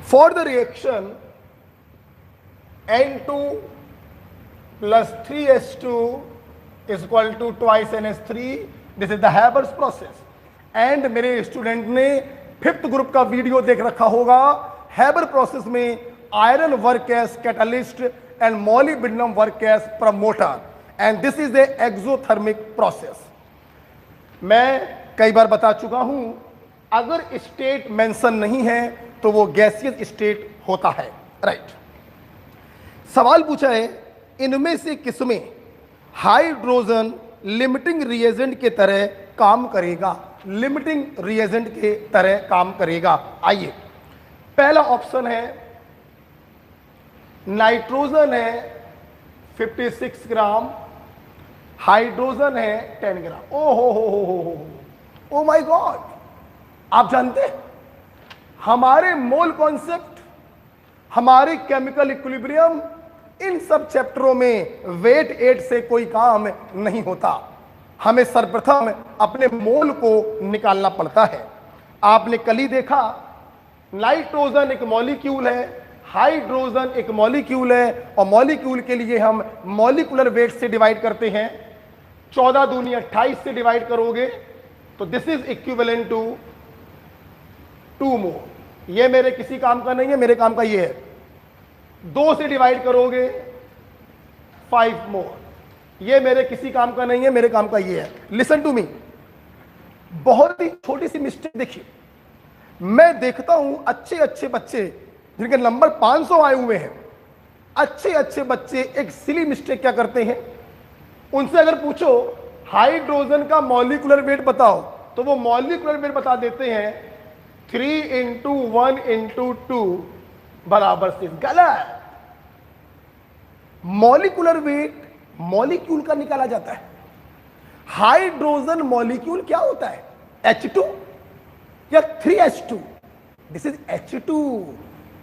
for the reaction N2 plus 3H2 is equal to twice NH3, this is the Haber's process। and मेरे स्टूडेंट ने 5th ग्रुप का वीडियो देख रखा होगा। Haber process में iron work as catalyst and molybdenum work as promoter, and this is the exothermic process. मैं कई बार बता चुका हूं, अगर स्टेट मेंशन नहीं है तो वो गैसियस स्टेट होता है। राइट, सवाल पूछा है, इनमें से किसमें हाइड्रोजन लिमिटिंग रिएजेंट के तरह काम करेगा? लिमिटिंग रिएजेंट के तरह काम करेगा। आइए, पहला ऑप्शन है नाइट्रोजन है 56 ग्राम, हाइड्रोजन है 10 ग्राम। ओ हो माय गॉड, आप जानते हैं हमारे मोल कॉन्सेप्ट, हमारे केमिकल इक्विलिब्रियम, इन सब चैप्टरों में वेट एट से कोई काम नहीं होता। हमें सर्वप्रथम अपने मोल को निकालना पड़ता है। आपने कल ही देखा, नाइट्रोजन एक मॉलिक्यूल है, हाइड्रोजन एक मॉलिक्यूल है और मॉलिक्यूल के लिए हम मॉलिक्यूलर वेट से डिवाइड करते हैं। 14 दूनी 28 से डिवाइड करोगे तो दिस इज इक्विवेलेंट टू 2 मोल। ये मेरे किसी काम का नहीं है, मेरे काम का ये है। 2 से डिवाइड करोगे 5 मोल। ये मेरे किसी काम का नहीं है, मेरे काम का ये है। लिसन टू मी, बहुत ही छोटी सी मिस्टेक देखिए। मैं देखता हूं अच्छे अच्छे बच्चे जिनके नंबर 500 आए हुए हैं, अच्छे अच्छे बच्चे एक सिली मिस्टेक क्या करते हैं, उनसे अगर पूछो हाइड्रोजन का मॉलिक्यूलर वेट बताओ तो वो मॉलिक्यूलर वेट बता देते हैं 3 × 1 × 2 बराबर 6। गलत। मॉलिक्यूलर वेट मॉलिक्यूल का निकाला जाता है। हाइड्रोजन मॉलिक्यूल क्या होता है, H2 या 3H2? This is H2,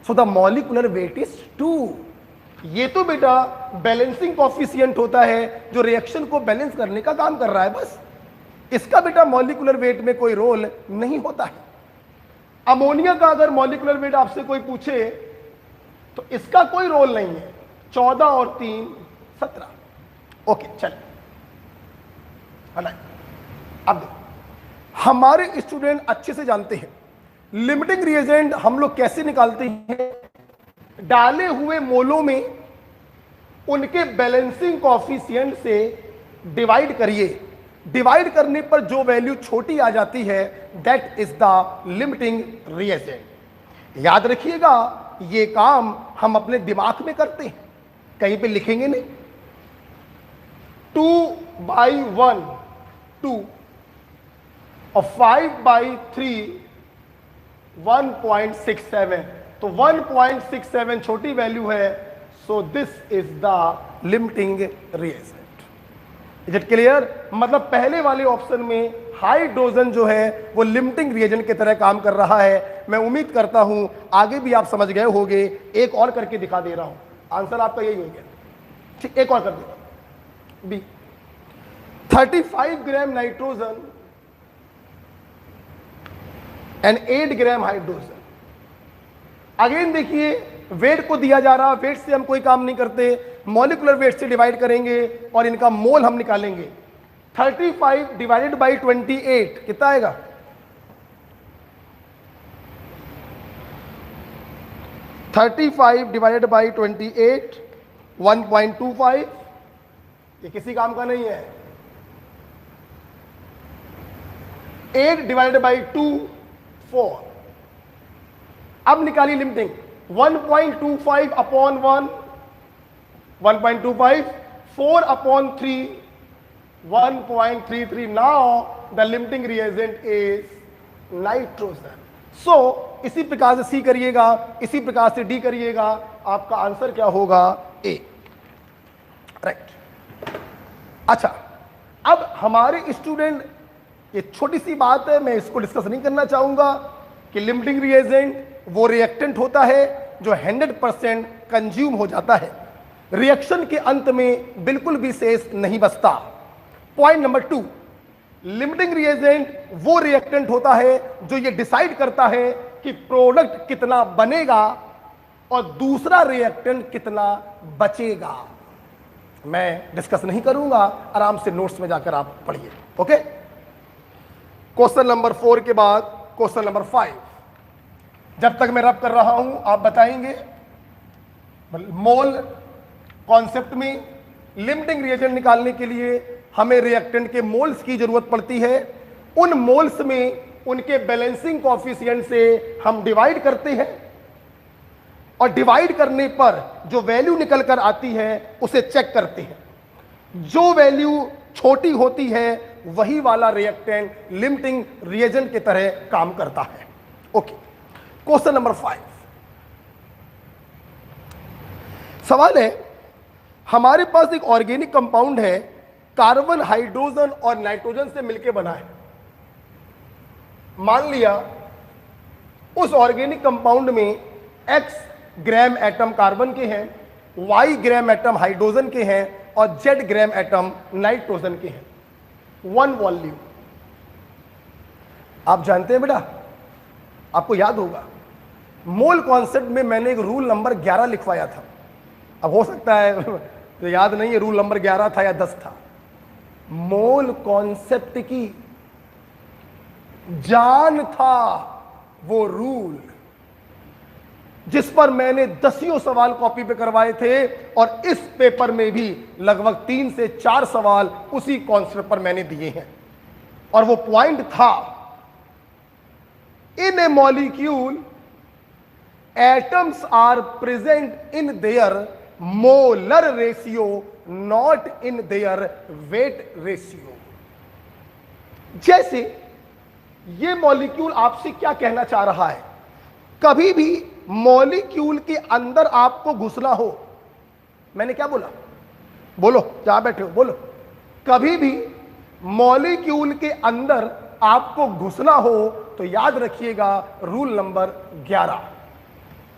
so the molecular weight is 2। ये तो बेटा बैलेंसिंग कॉफिशिएंट होता है जो रिएक्शन को बैलेंस करने का काम कर रहा है, बस। इसका बेटा मॉलिक्यूलर वेट में कोई रोल नहीं होता है। अमोनिया का अगर मॉलिक्यूलर वेट आपसे कोई पूछे तो इसका कोई रोल नहीं है। 14 और 3 17। ओके चल, अब हमारे स्टूडेंट अच्छे से जानते हैं लिमिटिंग रिएजेंट हम लोग कैसे निकालते हैं। डाले हुए मोलों में उनके बैलेंसिंग कॉफिशिएंट से डिवाइड करिए। डिवाइड करने पर जो वैल्यू छोटी आ जाती है that is the limiting reagent. याद रखिएगा, ये काम हम अपने दिमाग में करते हैं, कहीं पे लिखेंगे नहीं। 2/1 2 और 5/3 1.67, तो 1.67 छोटी वैल्यू है, so this is the limiting reagent. Is it clear? मतलब पहले वाले ऑप्शन में हाइड्रोजन जो है वो लिमिटिंग रिएजेंट की तरह काम कर रहा है। मैं उम्मीद करता हूं आगे भी आप समझ गए होंगे। एक और करके दिखा दे रहा हूं, आंसर आपका यही हो गया। ठीक, एक और कर देगा। B 35 gram nitrogen and 8 gram hydrogen. Again देखिए, वेट को दिया जा रहा, वेट से हम कोई काम नहीं करते, मॉलिक्यूलर वेट से डिवाइड करेंगे और इनका मोल हम निकालेंगे। 35 डिवाइडेड बाई 28 कितना आएगा? 35 डिवाइडेड बाई 28 1.25। ये किसी काम का नहीं है। 8 डिवाइडेड बाई 2 4। अब निकालिए limiting. 1.25 upon 1 1.25, 4/3 1.33। Now the limiting reagent is nitrogen. So इसी प्रकार से सी करिएगा, इसी प्रकार से डी करिएगा, आपका आंसर क्या होगा? ए। राइट। अच्छा, अब हमारे स्टूडेंट, ये छोटी सी बात है, मैं इसको डिस्कस नहीं करना चाहूंगा कि लिमिटिंग रिएजेंट वो रिएक्टेंट होता है जो 100% कंज्यूम हो जाता है, रिएक्शन के अंत में बिल्कुल भी शेष नहीं बचता। पॉइंट नंबर 2, लिमिटिंग रिएजेंट वो रिएक्टेंट होता है जो ये डिसाइड करता है कि प्रोडक्ट कितना बनेगा और दूसरा रिएक्टेंट कितना बचेगा। मैं डिस्कस नहीं करूंगा, आराम से नोट्स में जाकर आप पढ़िए। ओके, क्वेश्चन नंबर 4 के बाद क्वेश्चन नंबर 5। जब तक मैं रब कर रहा हूं आप बताएंगे। मोल कॉन्सेप्ट में लिमिटिंग रिएजेंट निकालने के लिए हमें रिएक्टेंट के मोल्स की जरूरत पड़ती है। उन मोल्स में उनके बैलेंसिंग कॉफिशिएंट से हम डिवाइड करते हैं और डिवाइड करने पर जो वैल्यू निकल कर आती है उसे चेक करते हैं। जो वैल्यू छोटी होती है वही वाला रिएक्टेंट लिमिटिंग रिएजेंट की तरह काम करता है। Okay, question number 5। सवाल है, हमारे पास एक ऑर्गेनिक कंपाउंड है, कार्बन, हाइड्रोजन और नाइट्रोजन से मिलकर बना है। मान लिया उस ऑर्गेनिक कंपाउंड में x ग्राम एटम कार्बन के हैं, y ग्राम एटम हाइड्रोजन के हैं और z ग्राम एटम नाइट्रोजन के हैं। 1 वॉल्यूम। आप जानते हैं बेटा, आपको याद होगा मोल कॉन्सेप्ट में मैंने एक रूल नंबर 11 लिखवाया था। अब हो सकता है तो याद नहीं है रूल नंबर 11 था या 10 था। मोल कॉन्सेप्ट की जान था वो रूल जिस पर मैंने दसियों सवाल कॉपी पे करवाए थे, और इस पेपर में भी लगभग 3 से 4 सवाल उसी कॉन्सेप्ट पर मैंने दिए हैं। और वो पॉइंट था, in a molecule atoms are present in their molar ratio, not in their weight ratio. जैसे ये मॉलिक्यूल आपसे क्या कहना चाह रहा है, कभी भी मॉलिक्यूल के अंदर आपको घुसना हो, मैंने क्या बोला, बोलो जहां बैठे हो बोलो, कभी भी मॉलिक्यूल के अंदर आपको घुसना हो तो याद रखिएगा rule number 11,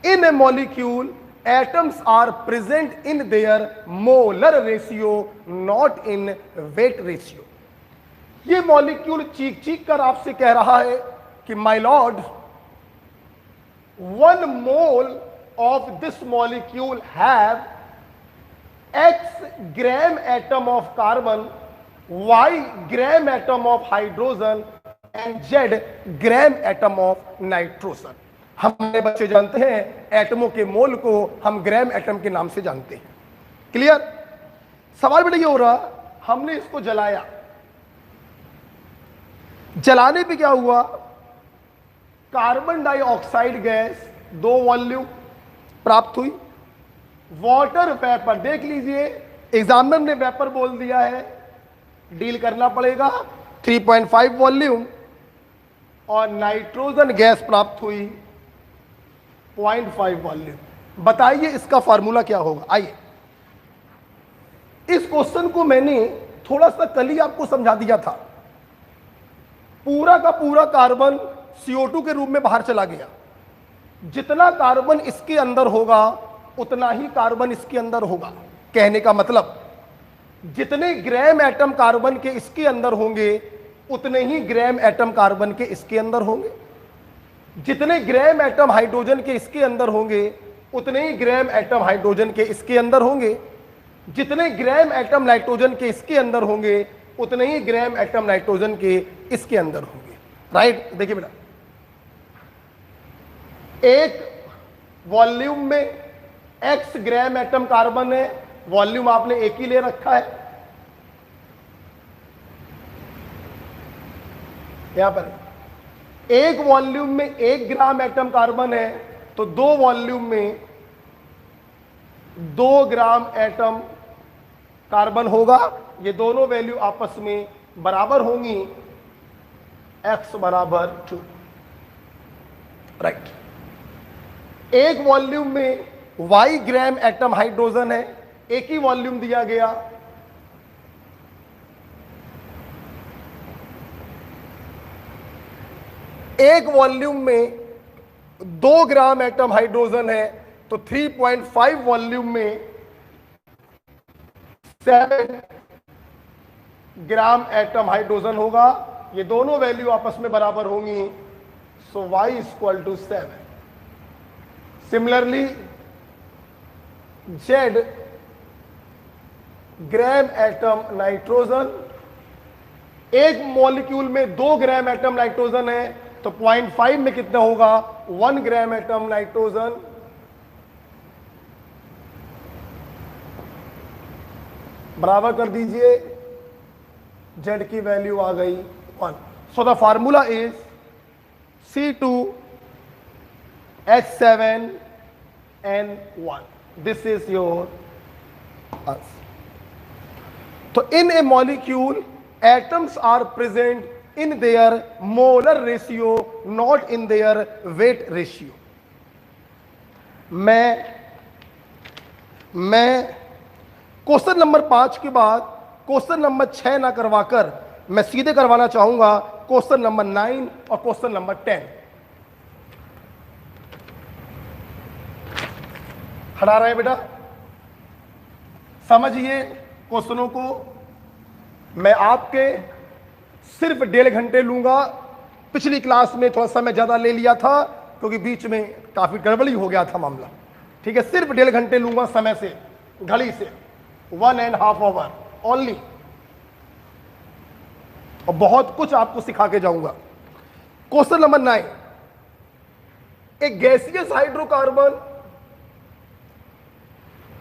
in a molecule atoms are present in their molar ratio, not in weight ratio. ये मॉलिक्यूल चीख चीख कर आपसे कह रहा है कि my lord, 1 mole of this molecule have X gram atom of carbon, Y gram atom of hydrogen and Z gram atom of nitrogen। हमारे बच्चे जानते हैं एटमों के मोल को हम ग्राम एटम के नाम से जानते हैं। क्लियर? सवाल बेटा ये हो रहा, हमने इसको जलाया, जलाने पे क्या हुआ, कार्बन डाइऑक्साइड गैस 2 वॉल्यूम प्राप्त हुई, वाटर वेपर, देख लीजिए एग्जामिनर ने वेपर बोल दिया है, डील करना पड़ेगा, 3.5 वॉल्यूम, और नाइट्रोजन गैस प्राप्त हुई 0.5 वॉल्यूम। बताइए इसका फार्मूला क्या होगा। आइए, इस क्वेश्चन को मैंने थोड़ा सा कल ही आपको समझा दिया था। पूरा का पूरा कार्बन CO2 के रूप में बाहर चला गया, जितना कार्बन इसके अंदर होगा उतना ही कार्बन इसके अंदर होगा। कहने का मतलब जितने ग्राम एटम कार्बन के इसके अंदर होंगे उतने ही ग्राम एटम कार्बन के इसके अंदर होंगे, जितने ग्राम एटम हाइड्रोजन के इसके अंदर होंगे उतने ही ग्राम एटम हाइड्रोजन के इसके अंदर होंगे, जितने ग्राम एटम नाइट्रोजन के इसके अंदर होंगे उतने ही ग्राम एटम नाइट्रोजन के इसके अंदर होंगे। राइट? देखिए बेटा, एक वॉल्यूम में x ग्राम एटम कार्बन है, वॉल्यूम आपने एक ही ले रखा है, यहां पर एक वॉल्यूम में 1 ग्राम एटम कार्बन है, तो 2 वॉल्यूम में 2 ग्राम एटम कार्बन होगा। ये दोनों वैल्यू आपस में बराबर होंगी, x बराबर 2। राइट? एक वॉल्यूम में y ग्राम एटम हाइड्रोजन है, एक ही वॉल्यूम दिया गया, एक वॉल्यूम में 2 ग्राम एटम हाइड्रोजन है, तो 3.5 वॉल्यूम में 7 ग्राम एटम हाइड्रोजन होगा। ये दोनों वैल्यू आपस में बराबर होंगी, so y equal to 7। Similarly Z gram atom nitrogen, एक मॉलिक्यूल में 2 ग्राम एटम नाइट्रोजन है, तो 0.5 में कितना होगा, 1 ग्राम एटम नाइट्रोजन। बराबर कर दीजिए, Z की वैल्यू आ गई 1। So the formula is C2H7N1। This is your answer. तो in a molecule atoms are present in their molar ratio, not in their weight ratio. मैं क्वेश्चन नंबर 5 के बाद क्वेश्चन नंबर 6 ना करवाकर मैं सीधे करवाना चाहूंगा क्वेश्चन नंबर 9 और क्वेश्चन नंबर 10। हटा रहे हैं बेटा, समझिए क्वेश्चनों को। मैं आपके सिर्फ 1.5 घंटे लूंगा, पिछली क्लास में थोड़ा समय ज्यादा ले लिया था, क्योंकि बीच में काफी गड़बड़ी हो गया था मामला। ठीक है, सिर्फ 1.5 घंटे लूंगा समय से, घड़ी से, 1.5 आवर ओनली, और बहुत कुछ आपको सिखा के जाऊंगा। क्वेश्चन नंबर 9, एक gaseous hydrocarbon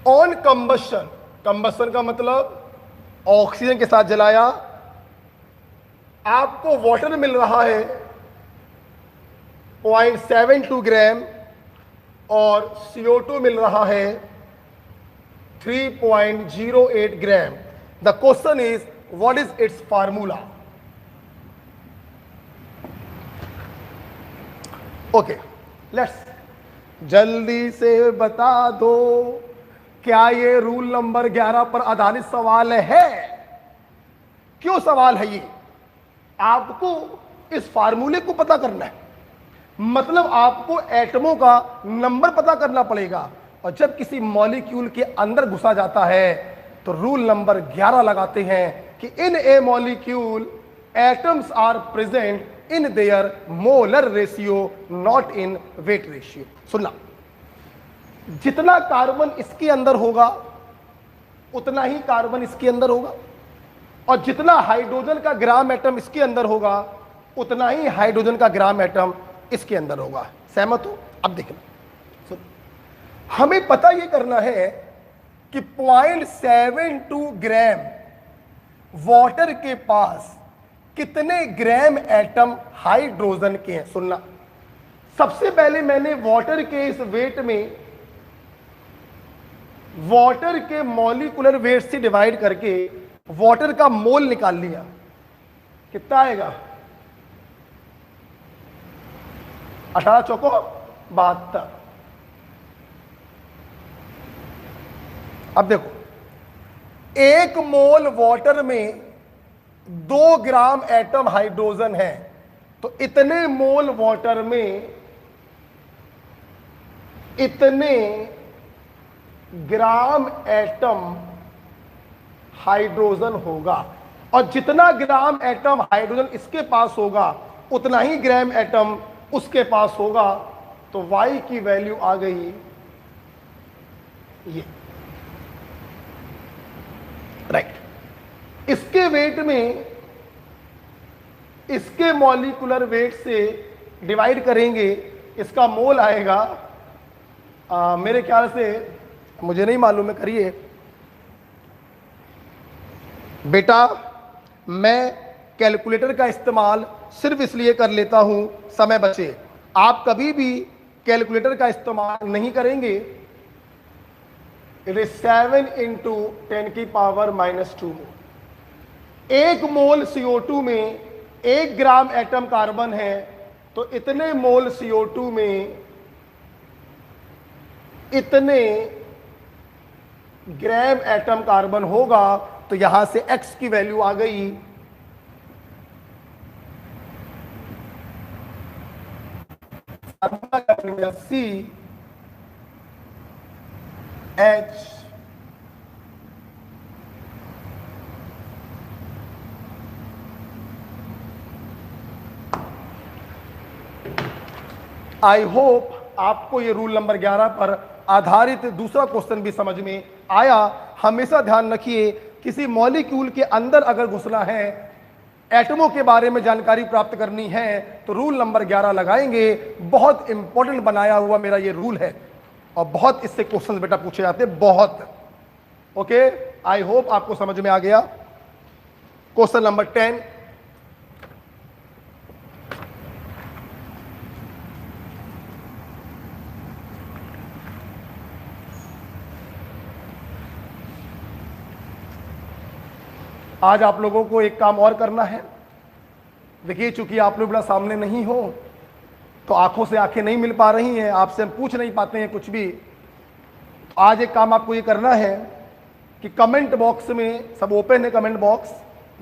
on combustion, combustion का मतलब ऑक्सीजन के साथ जलाया, आपको वाटर मिल रहा है 0.72 ग्राम और CO2 मिल रहा है 3.08 gram. The question is what is its formula. Okay, let's, जल्दी से बता दो क्या ये रूल नंबर 11 पर आधारित सवाल है? क्यों सवाल है ये? आपको इस फार्मूले को पता करना है, मतलब आपको एटमों का नंबर पता करना पड़ेगा, और जब किसी मॉलिक्यूल के अंदर घुसा जाता है तो रूल नंबर 11 लगाते हैं कि in a molecule atoms are present in their molar ratio, not in weight ratio. सुनना, जितना कार्बन इसके अंदर होगा उतना ही कार्बन इसके अंदर होगा, और जितना हाइड्रोजन का ग्राम एटम इसके अंदर होगा उतना ही हाइड्रोजन का ग्राम एटम इसके अंदर होगा। सहमत हो? अब देखना, हमें पता यह करना है कि 0.72 ग्राम वाटर के पास कितने ग्राम एटम हाइड्रोजन के हैं। सुनना, सबसे पहले मैंने वाटर के इस वेट में वाटर के मॉलिक्यूलर वेट से डिवाइड करके वाटर का मोल निकाल लिया। कितना आएगा? 18 चौको 72। अब देखो, 1 मोल वाटर में 2 ग्राम एटम हाइड्रोजन है, तो इतने मोल वाटर में इतने ग्राम एटम हाइड्रोजन होगा, और जितना ग्राम एटम हाइड्रोजन इसके पास होगा उतना ही ग्राम एटम उसके पास होगा। तो Y की वैल्यू आ गई ये, राइट। इसके वेट में इसके मॉलिक्यूलर वेट से डिवाइड करेंगे, इसका मोल आएगा मेरे ख्याल से, मुझे नहीं मालूम है, करिए बेटा। मैं कैलकुलेटर का इस्तेमाल सिर्फ इसलिए कर लेता हूं समय बचे, आप कभी भी कैलकुलेटर का इस्तेमाल नहीं करेंगे। It is 7 × 10⁻⁻²। 1 मोल CO2 में 1 ग्राम एटम कार्बन है, तो इतने मोल CO2 में इतने ग्राम एटम कार्बन होगा। तो यहां से x की वैल्यू आ गई C H आई होप आपको ये रूल नंबर 11 पर आधारित दूसरा क्वेश्चन भी समझ में आया। हमेशा ध्यान रखिए, किसी मॉलिक्यूल के अंदर अगर घुसना है, एटमों के बारे में जानकारी प्राप्त करनी है, तो रूल नंबर 11 लगाएंगे। बहुत इंपॉर्टेंट बनाया हुआ मेरा ये रूल है, और बहुत इससे क्वेश्चन बेटा पूछे जाते हैं, बहुत। ओके, आई होप आपको समझ में आ गया। क्वेश्चन नंबर 10, आज आप लोगों को एक काम और करना है। देखिए, चूंकि आप लोग बड़ा सामने नहीं हो तो आंखों से आंखें नहीं मिल पा रही हैं, आपसे हम पूछ नहीं पाते हैं कुछ भी। आज एक काम आपको ये करना है कि कमेंट बॉक्स में, सब ओपन है कमेंट बॉक्स,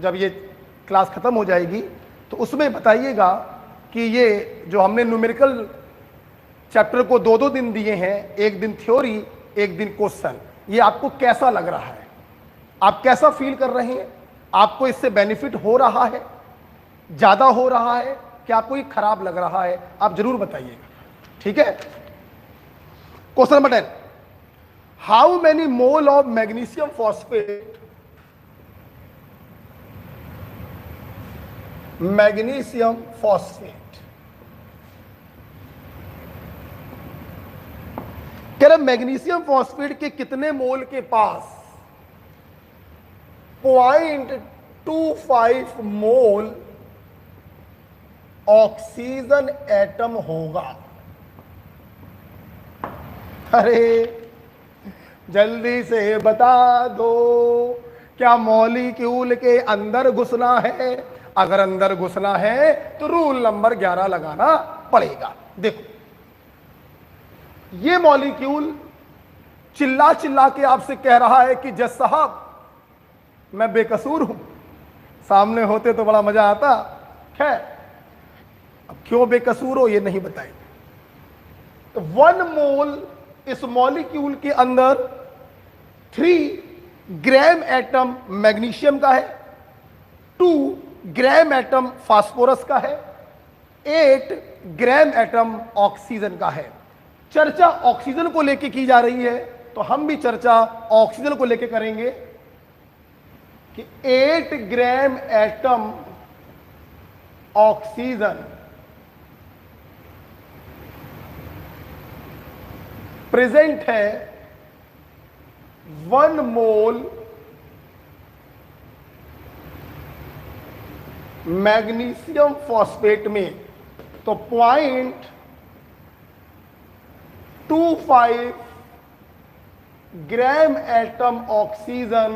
जब ये क्लास ख़त्म हो जाएगी तो उसमें बताइएगा कि ये जो हमने न्यूमेरिकल चैप्टर को 2-2 दिन दिए हैं, एक दिन थ्योरी एक दिन क्वेश्चन, ये आपको कैसा लग रहा है, आप कैसा फील कर रहे हैं, आपको इससे बेनिफिट हो रहा है, ज़्यादा हो रहा है कि आपको ये खराब लग रहा है, आप जरूर बताइएगा। ठीक है। Question number 10, how many mole of magnesium phosphate, magnesium phosphate, कह रहे मैग्नीशियम फॉस्फेट के कितने मोल के पास 0.25 मोल ऑक्सीजन एटम होगा। अरे जल्दी से बता दो, क्या मॉलिक्यूल के अंदर घुसना है? अगर अंदर घुसना है तो रूल नंबर 11 लगाना पड़ेगा। देखो ये मॉलिक्यूल चिल्ला चिल्ला के आपसे कह रहा है कि जज साहब मैं बेकसूर हूं, सामने होते तो बड़ा मजा आता। खैर अब क्यों बेकसूर हो ये नहीं बताएंगे। तो 1 मोल इस मॉलिक्यूल के अंदर 3 ग्राम एटम मैग्नीशियम का है, 2 ग्राम एटम फास्फोरस का है, 8 ग्राम एटम ऑक्सीजन का है। चर्चा ऑक्सीजन को लेके की जा रही है तो हम भी चर्चा ऑक्सीजन को लेके करेंगे कि 8 ग्राम एटम ऑक्सीजन प्रेजेंट है 1 मोल मैग्नीशियम फॉस्फेट में। तो 0.25 ग्राम एटम ऑक्सीजन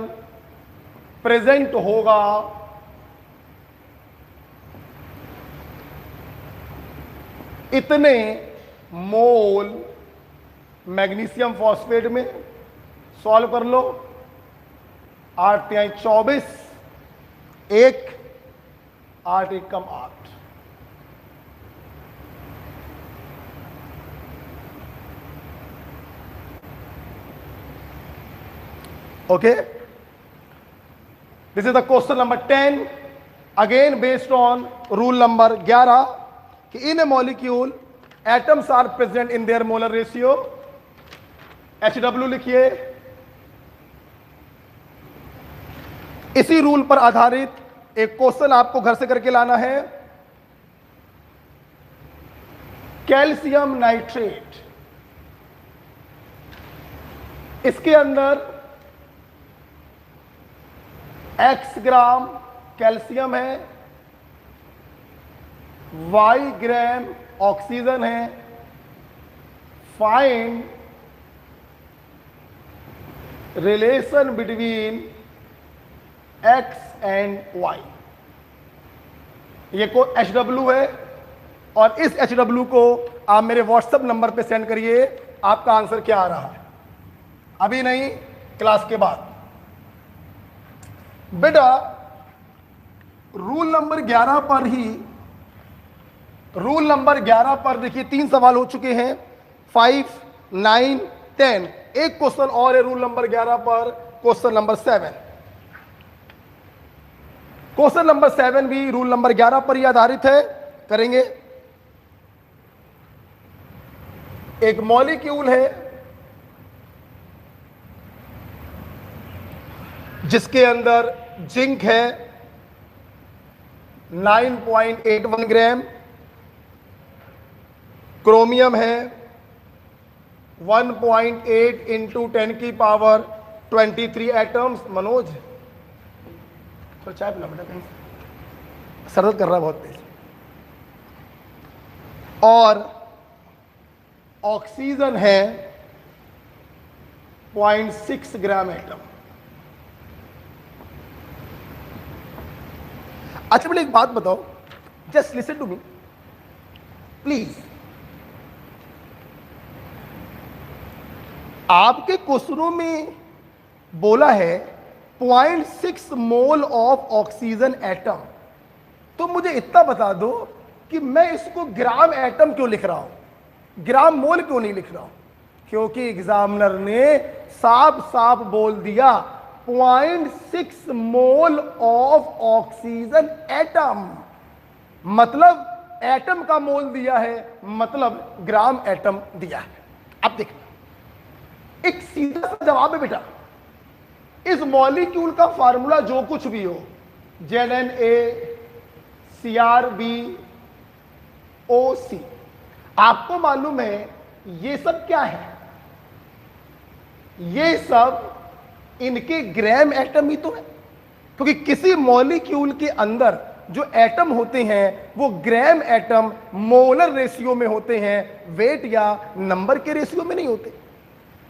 प्रेजेंट होगा इतने मोल मैग्नीशियम फॉस्फेट में। सॉल्व कर लो, 8 तिहाई 24, 1 8 1 कम 8। Okay, this is the question number 10, again based on rule number 11 कि in a molecule atoms are present in their molar ratio. HW लिखिए। इसी रूल पर आधारित एक क्वेश्चन आपको घर से करके लाना है। कैल्शियम नाइट्रेट, इसके अंदर X ग्राम कैल्शियम है, Y ग्राम ऑक्सीजन है। Find relation between X and Y। ये को HW है और इस HW को आप मेरे व्हाट्सएप नंबर पे सेंड करिए आपका आंसर क्या आ रहा है। अभी नहीं, क्लास के बाद। बेटा रूल नंबर 11 पर ही, रूल नंबर 11 पर देखिए 3 सवाल हो चुके हैं, 5, 9, 10। एक क्वेश्चन और है रूल नंबर 11 पर, क्वेश्चन नंबर 7। क्वेश्चन नंबर 7 भी रूल नंबर 11 पर ही आधारित है, करेंगे। एक मॉलिक्यूल है जिसके अंदर जिंक है 9.81 ग्राम, क्रोमियम है 1.8 इंटू 10 की पावर 23 एटम्स। मनोज थोड़ा चाय पिला बेटा, कहीं सरदर्द कर रहा है बहुत तेज। और ऑक्सीजन है 0.6 ग्राम एटम। अच्छा बेटा एक बात बताओ, just listen to me please. आपके क्वेश्चनों में बोला है 0.6 मोल ऑफ ऑक्सीजन एटम, तो मुझे इतना बता दो कि मैं इसको ग्राम एटम क्यों लिख रहा हूं, ग्राम मोल क्यों नहीं लिख रहा हूं? क्योंकि एग्जामिनर ने साफ साफ बोल दिया 0.6 मोल ऑफ ऑक्सीजन एटम, मतलब एटम का मोल दिया है, मतलब ग्राम एटम दिया है। अब देखना, एक सीधा सा जवाब है बेटा, इस मॉलिक्यूल का फार्मूला जो कुछ भी हो, ZnA CrBOC, आपको मालूम है ये सब क्या है? ये सब इनके ग्राम एटम ही तो है, क्योंकि किसी मॉलिक्यूल के अंदर जो एटम होते हैं वो ग्राम एटम मोलर रेशियो में होते हैं, वेट या नंबर के रेशियो में नहीं होते।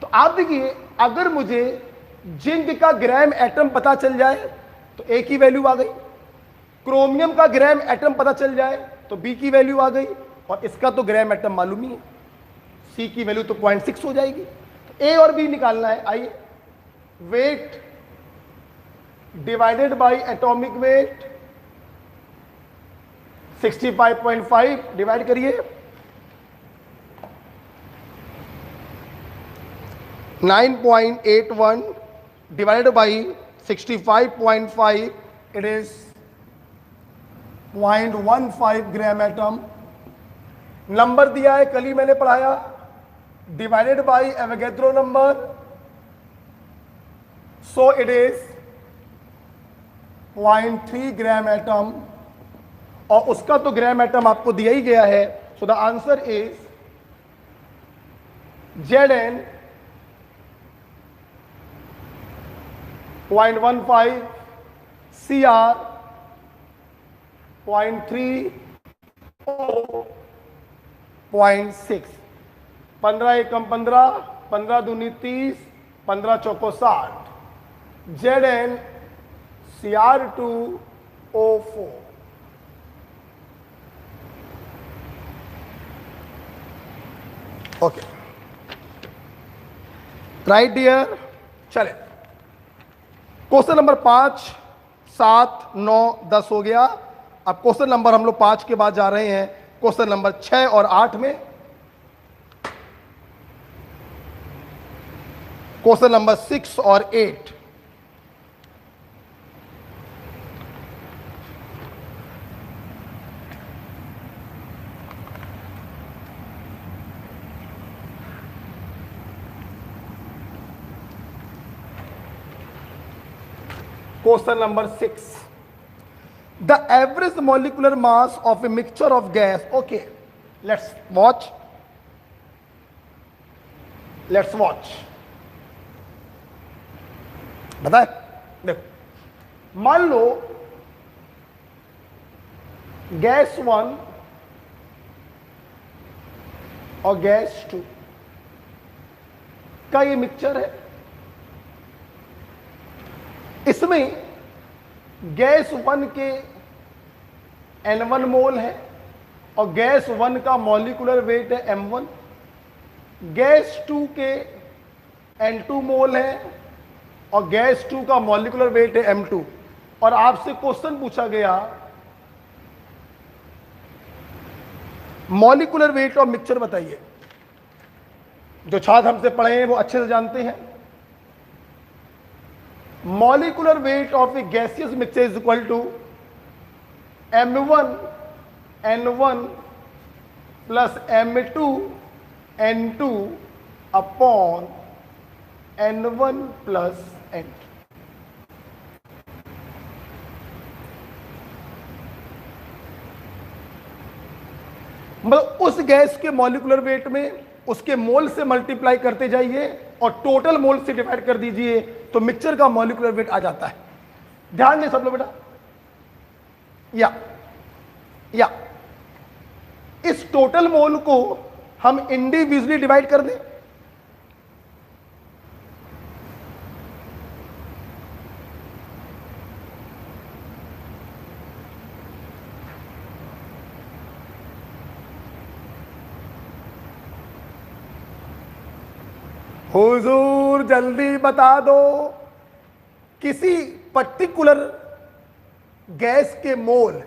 तो आप देखिए, अगर मुझे जिंक का ग्राम एटम पता चल जाए तो A की वैल्यू आ गई, क्रोमियम का ग्राम एटम पता चल जाए तो B की वैल्यू आ गई, और इसका तो ग्राम एटम मालूम ही है, C की वैल्यू तो 0.6 हो जाएगी। तो A और B निकालना है। आइए, weight divided by atomic weight 65.5 divide करिए 9.81 divided by 65.5, it is 0.15 gram atom. Number दिया है, कल ही मैंने पढ़ाया, divided by Avogadro number, so it is 0.3 gram atom, और उसका तो ग्राम एटम आपको दिया ही गया है। So the answer is Zn 0.15, Cr 0.3, O 0.6। 15 एकम 15, 15 दूनी 30, 15 चौको 60, Zn Cr2O4। Okay, right dear. चले, क्वेश्चन नंबर 5, 7, 9, 10 हो गया। अब क्वेश्चन नंबर हम लोग 5 के बाद जा रहे हैं क्वेश्चन नंबर 6 और 8 में। क्वेश्चन नंबर 6 और 8। Question number 6. The average molecular mass of a mixture of gas. Okay, let's watch. Let's watch. बताए, देखो, मान लो गैस 1 और गैस 2 का ये मिक्सचर है। इसमें गैस 1 के N1 मोल है और गैस 1 का मॉलिक्यूलर वेट है M1। गैस 2 के N2 मोल है और गैस 2 का मॉलिक्यूलर वेट है M2। और आपसे क्वेश्चन पूछा गया मॉलिक्यूलर वेट और मिक्सचर बताइए। जो छात्र हमसे पढ़े हैं वो अच्छे से जानते हैं, molecular weight of a gaseous mixture is equal to M1 N1 plus M2 N2 upon N1 plus N2। मतलब उस गैस के मॉलिक्यूलर वेट में उसके मोल से मल्टीप्लाई करते जाइए और टोटल मोल से डिवाइड कर दीजिए तो मिक्सचर का मॉलिक्यूलर वेट आ जाता है। ध्यान दें सब लोग बेटा। या इस टोटल मोल को हम इंडिविजुअली डिवाइड कर दें। हुजूर जल्दी बता दो, किसी पर्टिकुलर गैस के मोल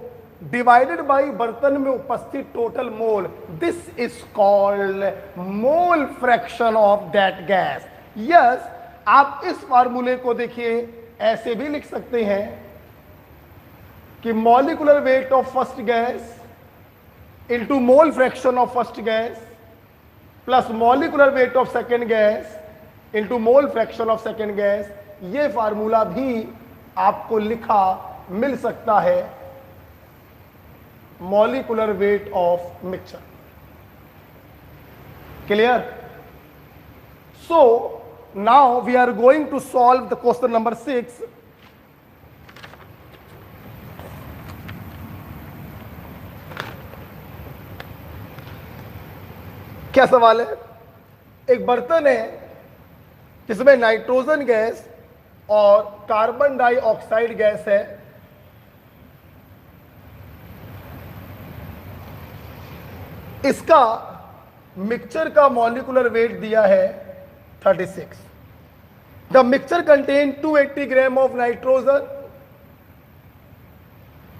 डिवाइडेड बाय बर्तन में उपस्थित total mole, this is called mole fraction of that gas. Yes, आप इस फार्मूले को देखिए ऐसे भी लिख सकते हैं कि molecular weight of first gas into mole fraction of first gas plus molecular weight of second gas into mole fraction of second gas, ये फार्मूला भी आपको लिखा मिल सकता है molecular weight of mixture. Clear? So now we are going to solve the question number 6. क्या सवाल है? एक बर्तन है जिसमें नाइट्रोजन गैस और कार्बन डाइऑक्साइड गैस है। इसका मिक्सचर का मॉलिक्यूलर वेट दिया है 36। The mixture contain 280 gram of nitrogen.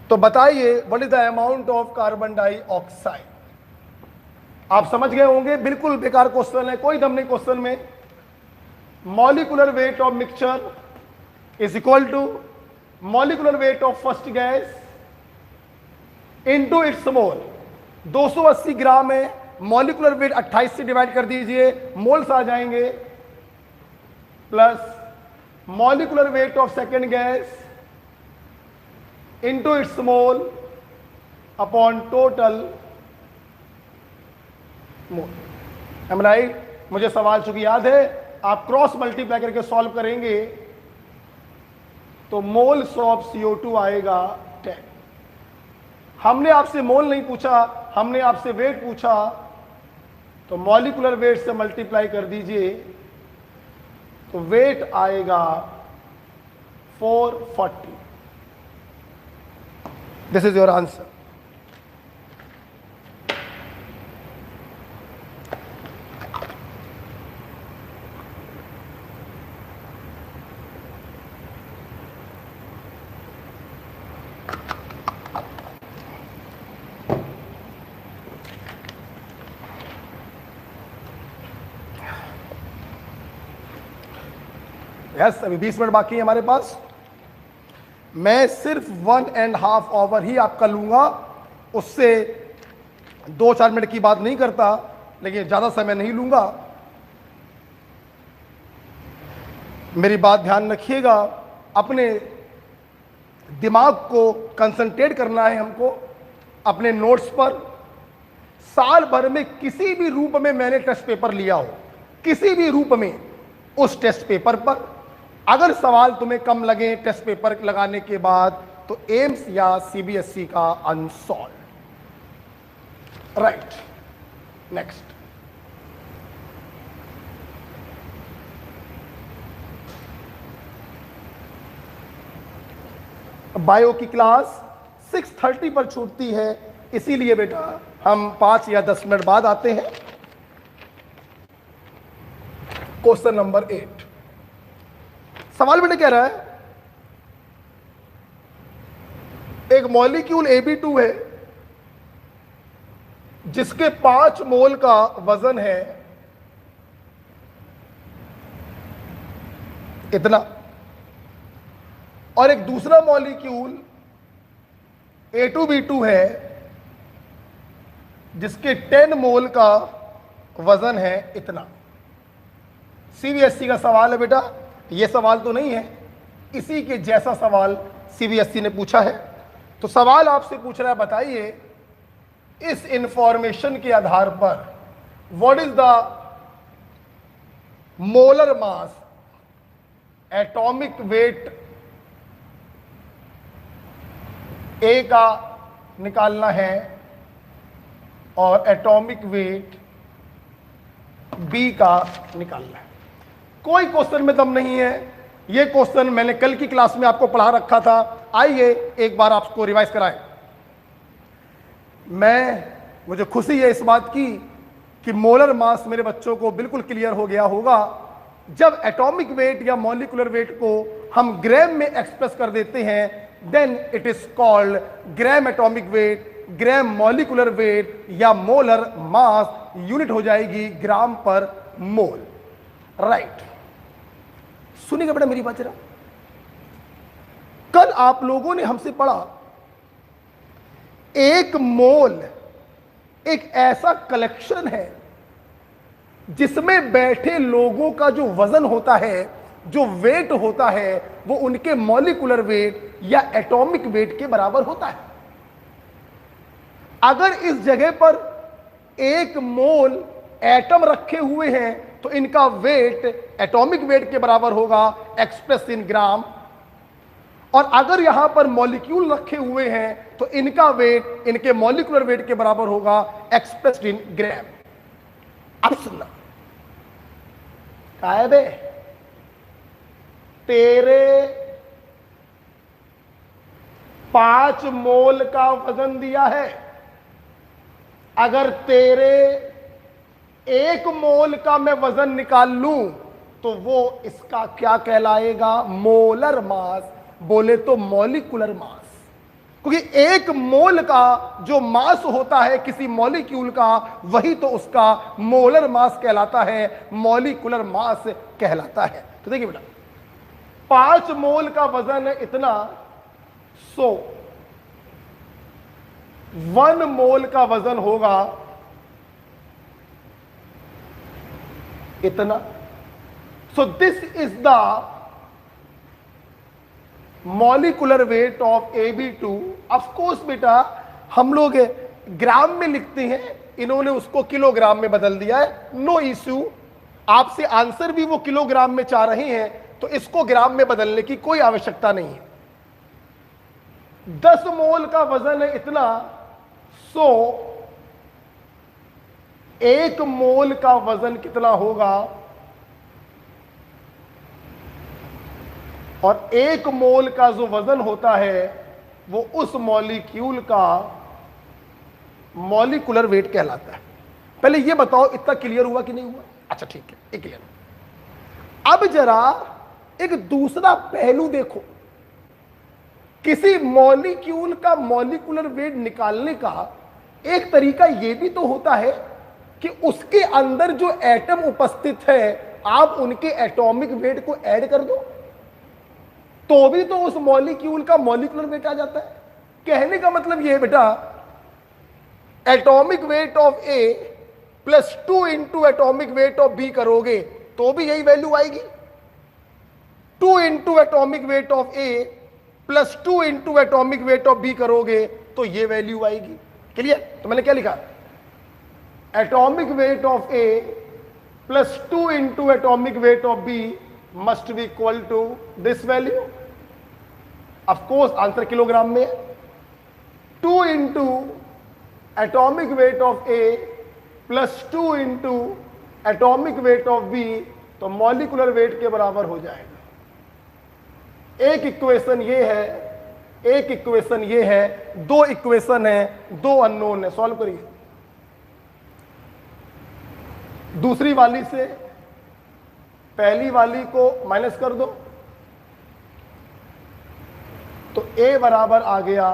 तो बताइए what is the amount of carbon dioxide. आप समझ गए होंगे, बिल्कुल बेकार क्वेश्चन है, कोई दम नहीं क्वेश्चन में। Molecular weight of mixture is equal to molecular weight of first gas into its mole. 280 gram है, मॉलिक्यूलर वेट 28 से डिवाइड कर दीजिए, मोल्स आ जाएंगे, plus molecular weight of second gas into its mole upon total mole. Am right? मुझे सवाल चूंकि याद है, आप क्रॉस मल्टीप्लाई करके सॉल्व करेंगे तो मोल्स ऑफ CO2 आएगा 10। हमने आपसे मोल नहीं पूछा, हमने आपसे वेट पूछा, तो मॉलिक्यूलर वेट से मल्टीप्लाई कर दीजिए तो वेट आएगा 440। This is your answer. Yes, अभी 20 मिनट बाकी है हमारे पास। मैं सिर्फ 1.5 आवर ही आपका लूंगा, उससे 2-4 मिनट की बात नहीं करता, लेकिन ज़्यादा समय नहीं लूंगा। मेरी बात ध्यान रखिएगा, अपने दिमाग को कंसंट्रेट करना है हमको अपने नोट्स पर। साल भर में किसी भी रूप में मैंने टेस्ट पेपर लिया हो, किसी भी रूप में, उस टेस्ट पेपर पर अगर सवाल तुम्हें कम लगे टेस्ट पेपर लगाने के बाद, तो एम्स या CBSE का अनसॉल्व। Right, next. बायो की क्लास 6:30 पर छूटती है, इसीलिए बेटा हम 5 या 10 मिनट बाद आते हैं। Question number 8। सवाल बेटा कह रहा है, एक मॉलिक्यूल AB2 है जिसके 5 मोल का वजन है इतना, और एक दूसरा मॉलिक्यूल A2B2 है जिसके 10 मोल का वजन है इतना। CBSE का सवाल है बेटा, ये सवाल तो नहीं है, इसी के जैसा सवाल CBSE ने पूछा है। तो सवाल आपसे पूछ रहा है, बताइए इस इंफॉर्मेशन के आधार पर what is the molar mass, atomic weight A का निकालना है और एटॉमिक वेट B का निकालना है। कोई क्वेश्चन में दम नहीं है, ये क्वेश्चन मैंने कल की क्लास में आपको पढ़ा रखा था। आइए एक बार आपको रिवाइज कराएं। मुझे खुशी है इस बात की कि मोलर मास मेरे बच्चों को बिल्कुल क्लियर हो गया होगा। जब एटॉमिक वेट या मॉलिक्यूलर वेट को हम ग्राम में एक्सप्रेस कर देते हैं, then it is called gram atomic weight, gram molecular weight या मोलर मास, यूनिट हो जाएगी ग्राम पर मोल। राइट, सुनिएगा बेटा मेरी बात जरा। कल आप लोगों ने हमसे पढ़ा 1 मोल एक ऐसा कलेक्शन है जिसमें बैठे लोगों का जो वजन होता है, जो वेट होता है, वो उनके मॉलिक्यूलर वेट या एटॉमिक वेट के बराबर होता है। अगर इस जगह पर 1 मोल एटम रखे हुए हैं तो इनका वेट एटॉमिक वेट के बराबर होगा एक्सप्रेस इन ग्राम, और अगर यहां पर मॉलिक्यूल रखे हुए हैं तो इनका वेट इनके मॉलिक्यूलर वेट के बराबर होगा एक्सप्रेस्ड इन ग्राम। अब सुनना, कायब है तेरे 5 मोल का वजन दिया है, अगर तेरे 1 मोल का मैं वजन निकाल लूं तो वो इसका क्या कहलाएगा? मोलर मास, बोले तो मॉलिक्यूलर मास। क्योंकि 1 मोल का जो मास होता है किसी मॉलिक्यूल का, वही तो उसका मोलर मास कहलाता है, मॉलिक्यूलर मास कहलाता है। तो देखिए बेटा, 5 मोल का वजन है इतना, 100 1 मोल का वजन होगा इतना। सो this is the molecular weight of Ab2। Of course बेटा हम लोग ग्राम में लिखते हैं, इन्होंने उसको किलोग्राम में बदल दिया है, नो इश्यू। आपसे आंसर भी वो किलोग्राम में चाह रहे हैं तो इसको ग्राम में बदलने की कोई आवश्यकता नहीं है। 10 मोल का वजन है इतना, 1 मोल का वजन कितना होगा? और 1 मोल का जो वजन होता है वो उस मॉलिक्यूल का मॉलिक्यूलर वेट कहलाता है। पहले ये बताओ इतना क्लियर हुआ कि नहीं हुआ? अच्छा ठीक है, ये क्लियर। अब जरा एक दूसरा पहलू देखो, किसी मॉलिक्यूल का मॉलिक्यूलर वेट निकालने का एक तरीका यह भी तो होता है कि उसके अंदर जो एटम उपस्थित है आप उनके एटॉमिक वेट को ऐड कर दो, तो भी तो उस मॉलिक्यूल का मॉलिक्यूलर वेट आ जाता है। कहने का मतलब यह है बेटा, atomic weight of A plus 2 into atomic weight of B करोगे तो भी यही वैल्यू आएगी। 2 into atomic weight of A plus 2 into atomic weight of B करोगे तो ये वैल्यू आएगी। क्लियर? तो मैंने क्या लिखा? Atomic weight of A plus 2 into atomic weight of B must be equal to this value. Of course answer kilogram में है। 2 into atomic weight of A plus 2 into atomic weight of B तो molecular weight के बराबर हो जाएगा। एक equation ये है, एक इक्वेशन ये है, 2 इक्वेशन है, 2 अननोन है। सॉल्व करिए। दूसरी वाली से पहली वाली को माइनस कर दो तो A बराबर आ गया,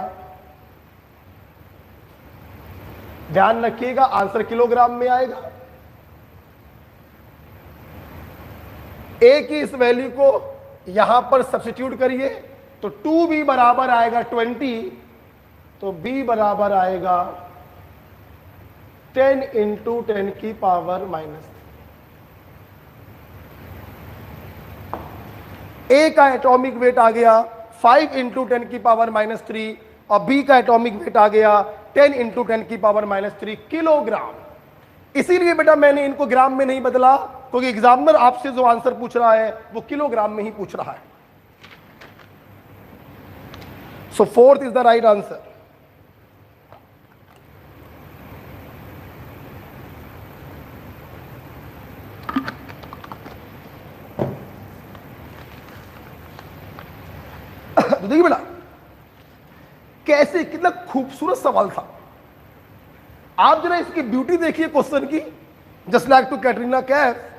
ध्यान रखिएगा आंसर किलोग्राम में आएगा। A की इस वैल्यू को यहां पर सब्स्टिट्यूट करिए तो 2B बराबर आएगा 20, तो B बराबर आएगा 10 इंटू 10 की पावर माइनस। A का एटॉमिक वेट आ गया 5 इंटू 10 की पावर माइनस 3 और B का एटॉमिक वेट आ गया 10 इंटू 10 की पावर माइनस 3 किलोग्राम। इसीलिए बेटा मैंने इनको ग्राम में नहीं बदला, क्योंकि एग्जामिनर आपसे जो आंसर पूछ रहा है वो किलोग्राम में ही पूछ रहा है। सो 4th is the right answer. तो देखिए बेटा कैसे, कितना खूबसूरत सवाल था। आप जरा इसकी ब्यूटी देखिए क्वेश्चन की, just like to Katrina Kaif.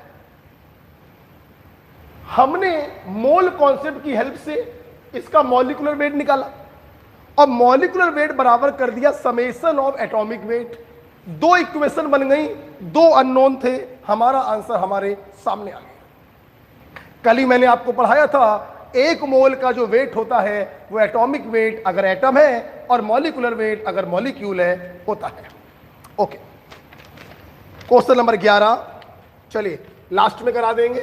हमने मोल कॉन्सेप्ट की हेल्प से इसका मॉलिक्यूलर वेट निकाला और मॉलिक्यूलर वेट बराबर कर दिया summation of atomic weight. 2 equation बन गई, 2 अननोन थे, हमारा आंसर हमारे सामने आ गया। कल ही मैंने आपको पढ़ाया था 1 मोल का जो वेट होता है वो एटॉमिक वेट अगर एटम है और मॉलिक्यूलर वेट अगर मॉलिक्यूल है होता है। ओके, क्वेश्चन नंबर 11, चलिए लास्ट में करा देंगे,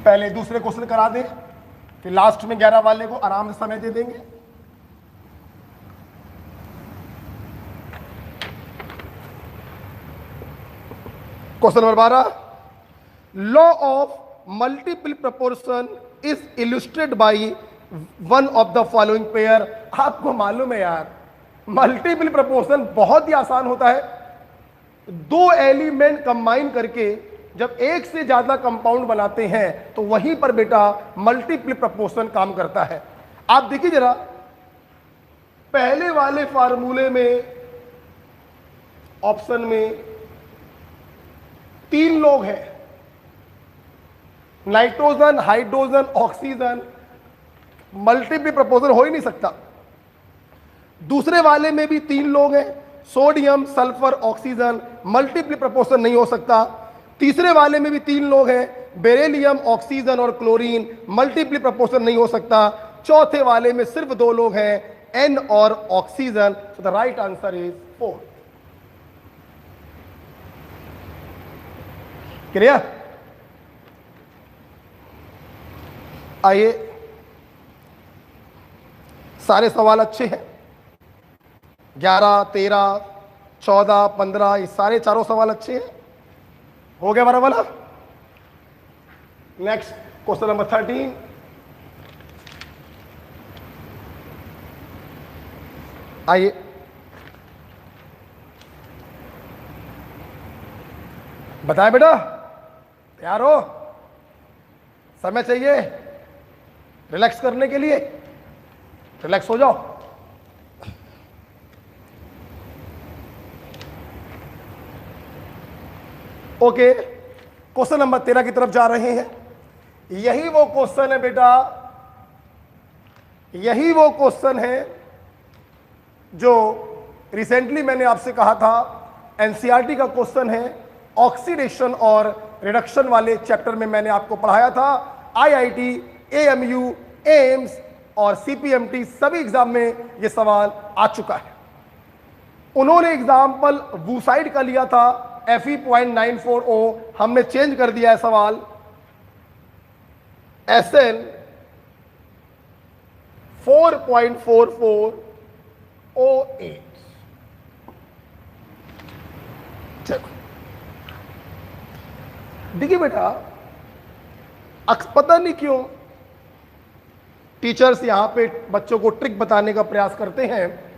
पहले दूसरे क्वेश्चन करा दें, फिर लास्ट में 11 वाले को आराम से समय दे देंगे। Question number 12, law of multiple proportion is illustrated by one of the following pair. आपको मालूम है यार, मल्टीपल प्रोपोर्शन बहुत ही आसान होता है। दो एलिमेंट कंबाइन करके जब एक से ज्यादा कंपाउंड बनाते हैं तो वहीं पर बेटा मल्टीपल प्रोपोर्शन काम करता है। आप देखिए जरा, पहले वाले फार्मूले में ऑप्शन में 3 लोग हैं, nitrogen, hydrogen, oxygen, multiple proportion हो ही नहीं सकता। दूसरे वाले में भी 3 लोग हैं, sodium, sulphur, oxygen, multiple proportion नहीं हो सकता। तीसरे वाले में भी 3 लोग हैं, बेरिलियम, ऑक्सीजन और क्लोरीन, मल्टीपल प्रोपोर्शन नहीं हो सकता। चौथे वाले में सिर्फ 2 लोग हैं, एन और oxygen. So the right answer is 4। Clear? आइए, सारे सवाल अच्छे हैं, 11, 13, 14, 15, ये सारे चारों सवाल अच्छे हैं। हो गया बराबर? नेक्स्ट क्वेश्चन नंबर 13, आइए, बताएं बेटा, तैयार हो? समय चाहिए रिलैक्स करने के लिए, रिलैक्स हो जाओ। ओके, क्वेश्चन नंबर 13 की तरफ जा रहे हैं। यही वो क्वेश्चन है बेटा, यही वो क्वेश्चन है जो रिसेंटली मैंने आपसे कहा था, एनसीईआरटी का क्वेश्चन है। ऑक्सीडेशन और रिडक्शन वाले चैप्टर में मैंने आपको पढ़ाया था। आईआईटी, एएमयू, एम्स और सीपीएमटी सभी एग्जाम में यह सवाल आ चुका है। उन्होंने एग्जाम्पल वूसाइड का लिया था, Fe.940, हमने चेंज कर दिया है सवाल SN 4.4408। चलो देखिए बेटा, पता नहीं क्यों टीचर्स यहां पे बच्चों को ट्रिक बताने का प्रयास करते हैं।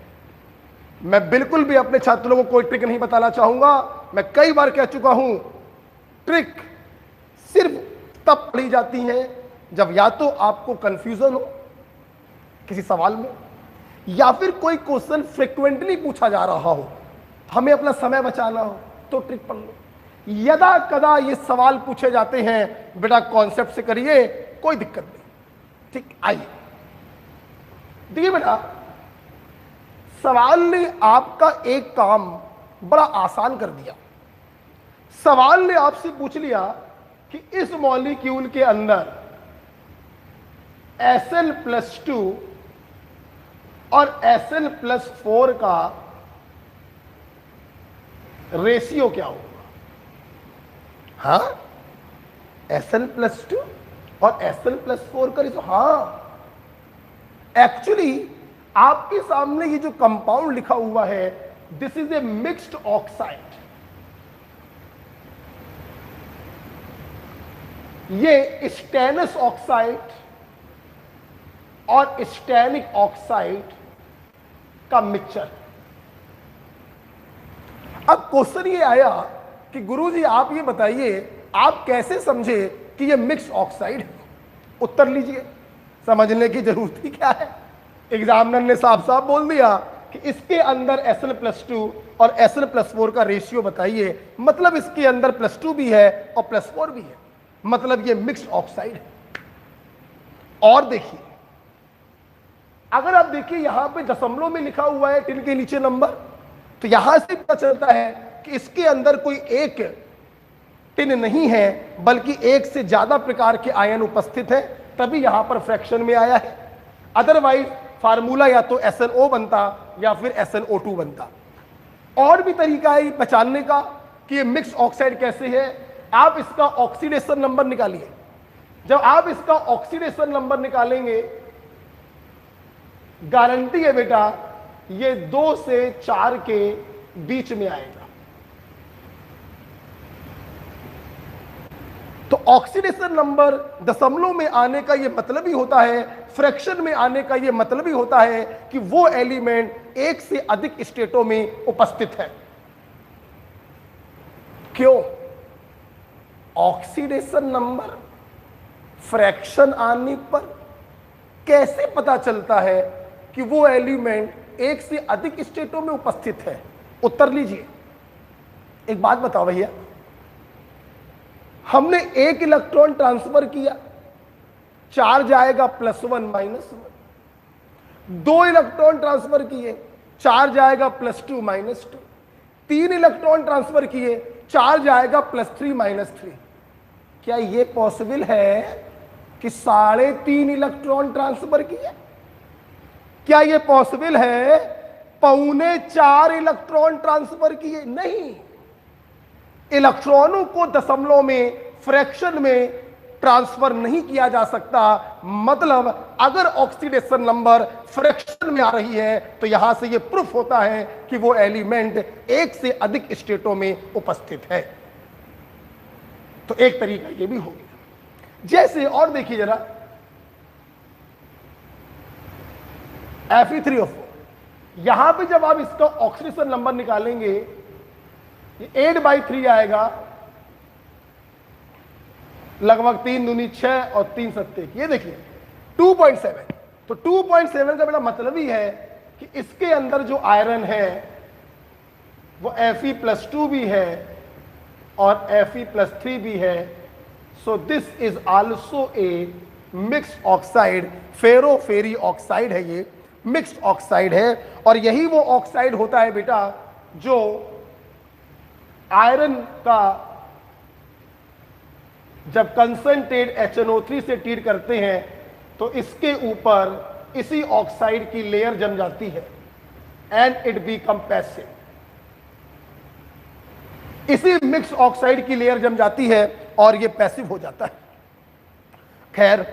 मैं बिल्कुल भी अपने छात्रों को कोई ट्रिक नहीं बताना चाहूंगा। मैं कई बार कह चुका हूं, ट्रिक सिर्फ तब पढ़ी जाती है जब या तो आपको कंफ्यूजन हो किसी सवाल में, या फिर कोई क्वेश्चन फ्रिक्वेंटली पूछा जा रहा हो, हमें अपना समय बचाना हो, तो ट्रिक पढ़ लो। यदा कदा ये सवाल पूछे जाते हैं, बेटा कॉन्सेप्ट से करिए, कोई दिक्कत नहीं। ठीक, आइए देखिए बेटा, सवाल ने आपका एक काम बड़ा आसान कर दिया। सवाल ने आपसे पूछ लिया कि इस मॉलिक्यूल के अंदर Sn+2 और Sn+4 का रेशियो क्या होगा? हाँ, Sn+2 और Sn+4 का रेशियो। हाँ, एक्चुअली आपके सामने ये जो कंपाउंड लिखा हुआ है, this is a mixed oxide. ये स्टेनस ऑक्साइड और स्टेनिक ऑक्साइड का मिक्सचर। अब क्वेश्चन ये आया कि गुरुजी आप ये बताइए, आप कैसे समझे कि ये मिक्स्ड ऑक्साइड है? उत्तर लीजिए, समझने की जरूरत ही क्या है। एग्जामिनर ने साफ साफ बोल दिया कि इसके अंदर Sn+2 और Sn+4 का रेशियो बताइए, मतलब इसके अंदर +2 भी है और +4 भी है, मतलब ये मिक्स्ड ऑक्साइड है। और देखिए, अगर आप देखिए यहां पे दशमलव में लिखा हुआ है टिन के नीचे नंबर, तो यहां से पता चलता है कि इसके अंदर कोई एक टिन नहीं है, बल्कि एक से ज्यादा प्रकार के आयन उपस्थित है, तभी यहां पर फ्रैक्शन में आया है। अदरवाइज फार्मूला या तो SnO बनता या फिर SnO2 बनता। और भी तरीका है पहचानने का कि ये मिक्स ऑक्साइड कैसे है। आप इसका ऑक्सीडेशन नंबर निकालिए। जब आप इसका ऑक्सीडेशन नंबर निकालेंगे, गारंटी है बेटा ये 2 से 4 के बीच में आएगा। तो ऑक्सीडेशन नंबर दशमलव में आने का यह मतलब ही होता है, फ्रैक्शन में आने का यह मतलब ही होता है कि वो एलिमेंट एक से अधिक स्टेटों में उपस्थित है। क्यों? ऑक्सीडेशन नंबर फ्रैक्शन आने पर कैसे पता चलता है कि वो एलिमेंट एक से अधिक स्टेटों में उपस्थित है? उत्तर लीजिए। एक बात बताओ भैया, हमने एक इलेक्ट्रॉन ट्रांसफर किया, चार्ज आएगा +1 -1। 2 इलेक्ट्रॉन ट्रांसफर किए, चार्ज आएगा +2 -2। 3 इलेक्ट्रॉन ट्रांसफर किए, चार्ज आएगा +3 -3। क्या यह पॉसिबल है कि 3.5 इलेक्ट्रॉन ट्रांसफर किए? क्या यह पॉसिबल है 3.25 इलेक्ट्रॉन ट्रांसफर किए? नहीं। इलेक्ट्रॉनों को दशमलव में, फ्रैक्शन में ट्रांसफर नहीं किया जा सकता। मतलब अगर ऑक्सीडेशन नंबर फ्रैक्शन में आ रही है तो यहां से यह प्रूफ होता है कि वो एलिमेंट एक से अधिक स्टेटों में उपस्थित है। तो एक तरीका यह भी हो गया। जैसे और देखिए जरा, Fe3O4, यहां पे जब आप इसका ऑक्सीडेशन नंबर निकालेंगे 8/3 आएगा, लगभग 3 दूनी 6 और 3 सत्ते, ये देखिए 2.7। तो 2.7 का बेटा मतलब ही है कि इसके अंदर जो आयरन है वो Fe+2 भी है और Fe+3 भी है। So this is also a mixed oxide, ferro ferri oxide है, ये मिक्स्ड ऑक्साइड है। और यही वो ऑक्साइड होता है बेटा जो आयरन का जब कंसंट्रेट HNO3 से ट्रीट करते हैं तो इसके ऊपर इसी ऑक्साइड की लेयर जम जाती है एंड इट बिकम पैसिव। इसी मिक्स ऑक्साइड की लेयर जम जाती है और ये पैसिव हो जाता है। खैर,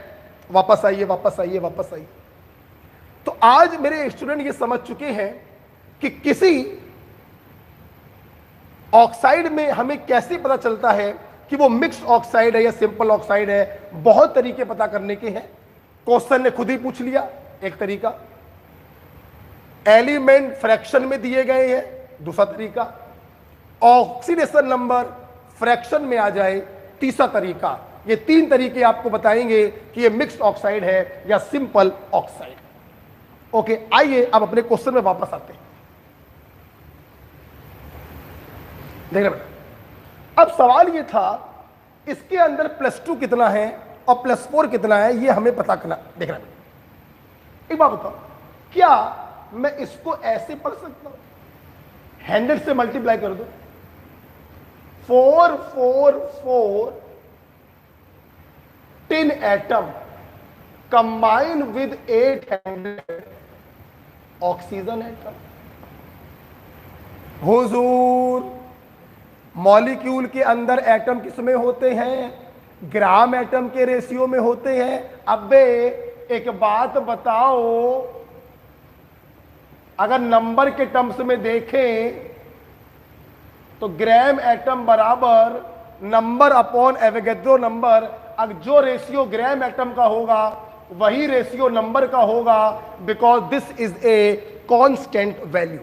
वापस आइए वापस आइए वापस आइए। तो आज मेरे स्टूडेंट ये समझ चुके हैं कि किसी ऑक्साइड में हमें कैसे पता चलता है कि वो मिक्स्ड ऑक्साइड है या सिंपल ऑक्साइड है। बहुत तरीके पता करने के हैं। क्वेश्चन ने खुद ही पूछ लिया एक तरीका, एलिमेंट फ्रैक्शन में दिए गए हैं दूसरा तरीका, ऑक्सीडेशन नंबर फ्रैक्शन में आ जाए तीसरा तरीका। ये 3 तरीके आपको बताएंगे कि ये मिक्स्ड ऑक्साइड है या सिंपल ऑक्साइड। ओके, आइए अब अपने क्वेश्चन में वापस आते हैं। देख रहे बेटा, अब सवाल ये था इसके अंदर +2 कितना है और +4 कितना है, ये हमें पता करना। देख रहे बेटा, एक बात बताओ, क्या मैं इसको ऐसे पढ़ सकता हूं, 100 से मल्टीप्लाई कर दो, 4 4 4 10 atom combine with 800 oxygen atom. Hazur, molecule के अंदर एटम किसमें होते हैं? ग्राम एटम के रेशियो में होते हैं। अबे एक बात बताओ, अगर नंबर के टर्म्स में देखें तो ग्राम एटम बराबर नंबर अपॉन एवोगैड्रो नंबर। अब जो रेशियो ग्राम एटम का होगा वही रेशियो नंबर का होगा, because this is a constant value.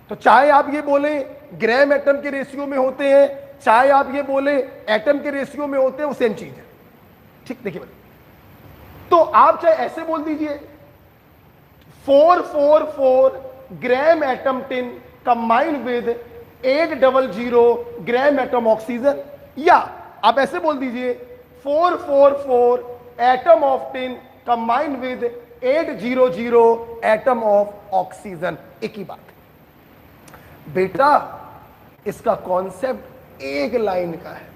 तो चाहे आप ये बोले ग्राम एटम के रेशियो में होते हैं, चाहे आप ये बोले एटम के रेशियो में होते हैं, वो सेम चीज है। ठीक, देखिए तो आप चाहे ऐसे बोल दीजिए 444 gram atom tin combine with 800 gram atom oxygen, या आप ऐसे बोल दीजिए 444 atom of tin combine with 800 atom of oxygen. एक ही बात है बेटा, इसका कॉन्सेप्ट एक लाइन का है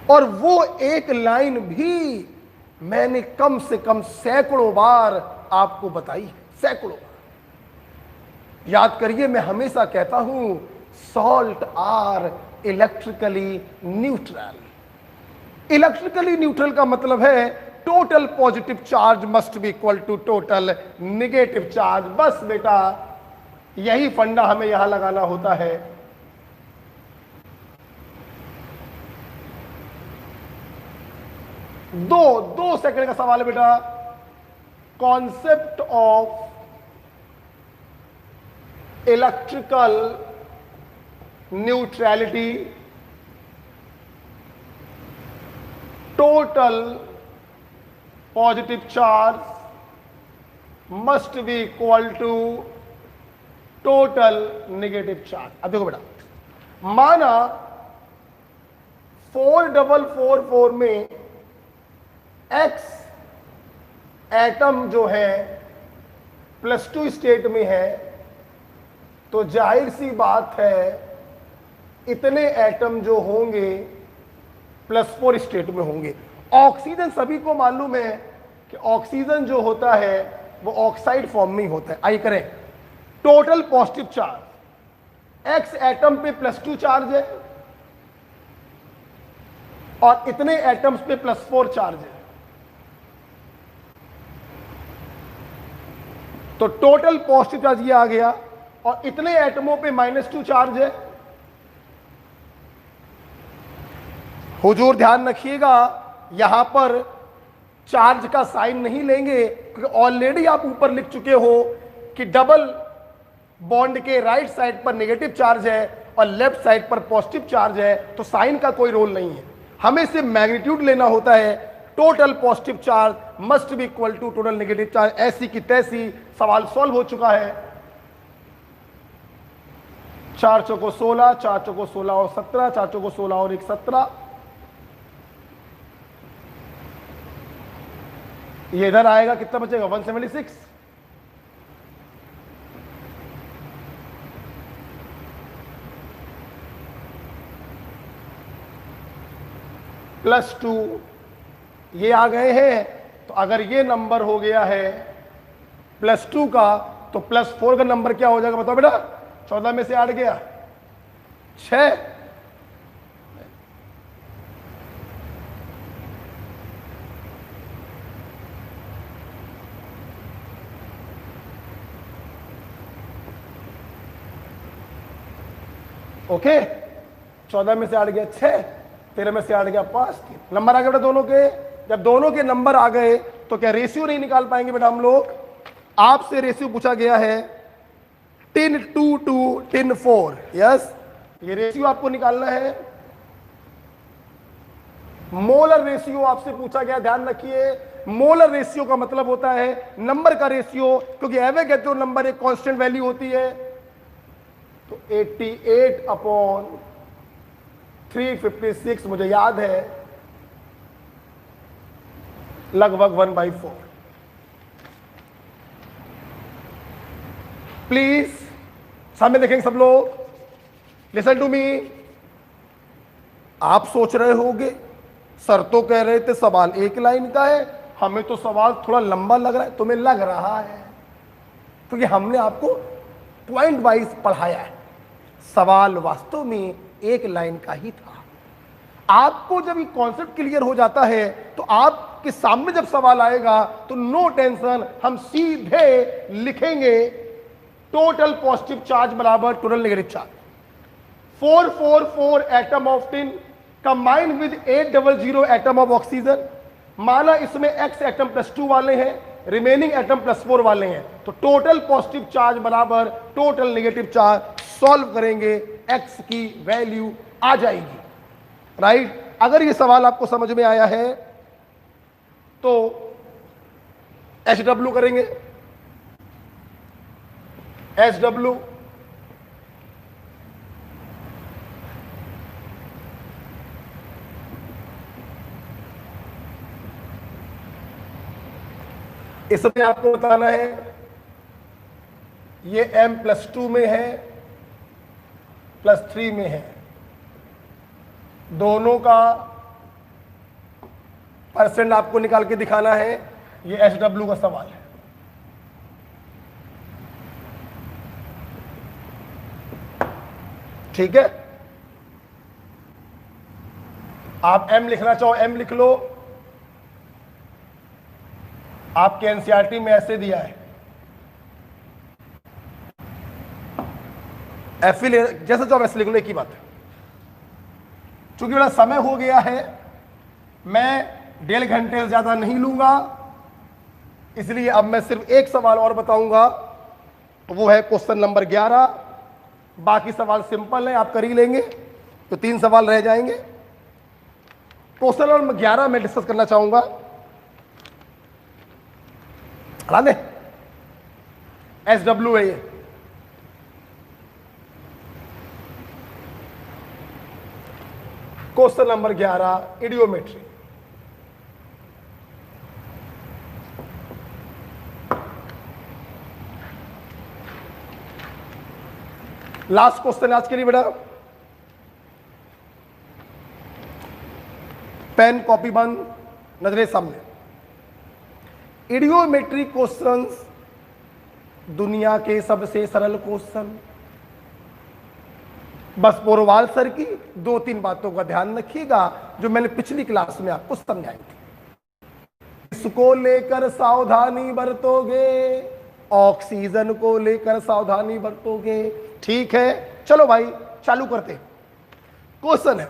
और वो एक लाइन भी मैंने कम से कम सैकड़ों बार आपको बताई है, सैकड़ों बार। याद करिए, मैं हमेशा कहता हूं salt are electrically neutral. Electrically neutral का मतलब है total positive charge must be equal to total negative charge. बस बेटा यही फंडा हमें यहां लगाना होता है। दो सेकंड का सवाल है बेटा। Concept of electrical neutrality, total positive charge must be equal to total negative charge. अब देखो बेटा, माना 4444 में एक्स एटम जो है +2 स्टेट में है, तो जाहिर सी बात है इतने एटम जो होंगे +4 स्टेट में होंगे। ऑक्सीजन सभी को मालूम है कि ऑक्सीजन जो होता है वो ऑक्साइड फॉर्म में ही होता है। आइए करें total positive charge. X atom पे +2 चार्ज है और इतने एटम्स पे +4 चार्ज है, तो टोटल पॉजिटिव चार्ज ये आ गया और इतने एटमों पे -2 चार्ज है। हुजूर ध्यान रखिएगा, यहां पर चार्ज का साइन नहीं लेंगे क्योंकि ऑलरेडी आप ऊपर लिख चुके हो कि डबल बॉन्ड के राइट साइड पर नेगेटिव चार्ज है और लेफ्ट साइड पर पॉजिटिव चार्ज है, तो साइन का कोई रोल नहीं है। हमें सिर्फ मैग्नीट्यूड लेना होता है। Total positive charge must be equal to total negative charge. ऐसी की तैसी सवाल सॉल्व हो चुका है। 4 चौको 16, 4 चौको 16 और 17, 4 चौको 16 और 1 17। ये इधर आएगा, कितना बचेगा 176। +2 ये आ गए हैं, तो अगर ये नंबर हो गया है +2 का, तो +4 का नंबर क्या हो जाएगा बताओ बेटा। 14 में से 8 गया 6। ओके, 14 में से 8 गया 6, 13 में से 8 गया 5, 3 नंबर आ गए बेटा दोनों के। जब दोनों के नंबर आ गए तो क्या रेशियो नहीं निकाल पाएंगे बेटा हम लोग? आपसे रेशियो पूछा गया है 10:2 to 10:4। यस, ये रेशियो आपको निकालना है। मोलर रेशियो आपसे पूछा गया, ध्यान रखिए। मोलर रेशियो का मतलब होता है नंबर का रेशियो, क्योंकि एवोगैड्रो नंबर एक कांस्टेंट वैल्यू होती है। तो 88/356 मुझे याद है, लगभग 1/4। प्लीज सामने देखेंगे सब लोग, लिसन टू मी। आप सोच रहे होंगे सर तो कह रहे थे सवाल एक लाइन का है, हमें तो सवाल थोड़ा लंबा लग रहा है। तुम्हें लग रहा है क्योंकि हमने आपको पॉइंट वाइज पढ़ाया है। सवाल वास्तव में एक लाइन का ही था। आपको जब ये कॉन्सेप्ट क्लियर हो जाता है तो आपके सामने जब सवाल आएगा तो नो टेंशन, हम सीधे लिखेंगे टोटल पॉजिटिव चार्ज बराबर total negative charge. 444 atom of tin combined with 800 atom of oxygen. माना इसमें x एटम +2 वाले हैं, रिमेनिंग एटम +4 वाले हैं, तो टोटल पॉजिटिव चार्ज बराबर टोटल नेगेटिव चार्ज। सॉल्व करेंगे x की वैल्यू आ जाएगी। राइट, अगर ये सवाल आपको समझ में आया है तो HW करेंगे। HW इसमें आपको बताना है ये M+2 में है, +3 में है, दोनों का परसेंट आपको निकाल के दिखाना है। ये HW का सवाल है। ठीक है, आप M लिखना चाहो M लिख लो। आपके एनसीईआरटी में ऐसे दिया है, एफ जैसे चाहो वैसे लिख लो, एक ही बात है। चूंकि बड़ा समय हो गया है, मैं 1.5 घंटे से ज्यादा नहीं लूंगा, इसलिए अब मैं सिर्फ एक सवाल और बताऊंगा, वो है क्वेश्चन नंबर 11। बाकी सवाल सिंपल है, आप कर ही लेंगे, तो 3 सवाल रह जाएंगे। क्वेश्चन नंबर 11 मैं डिस्कस करना चाहूंगा। हटा SW है ये। Question number 11 इडियोमेट्री। लास्ट क्वेश्चन आज के लिए बेटा, पेन कॉपी बंद, नजरें सामने। इडियोमेट्री क्वेश्चंस दुनिया के सबसे सरल क्वेश्चन। बस पोरवाल सर की 2-3 बातों का ध्यान रखिएगा जो मैंने पिछली क्लास में आपको समझाई थी। इसको लेकर सावधानी बरतोगे, ऑक्सीजन को लेकर सावधानी बरतोगे, ठीक है। चलो भाई चालू करते हैं। क्वेश्चन है,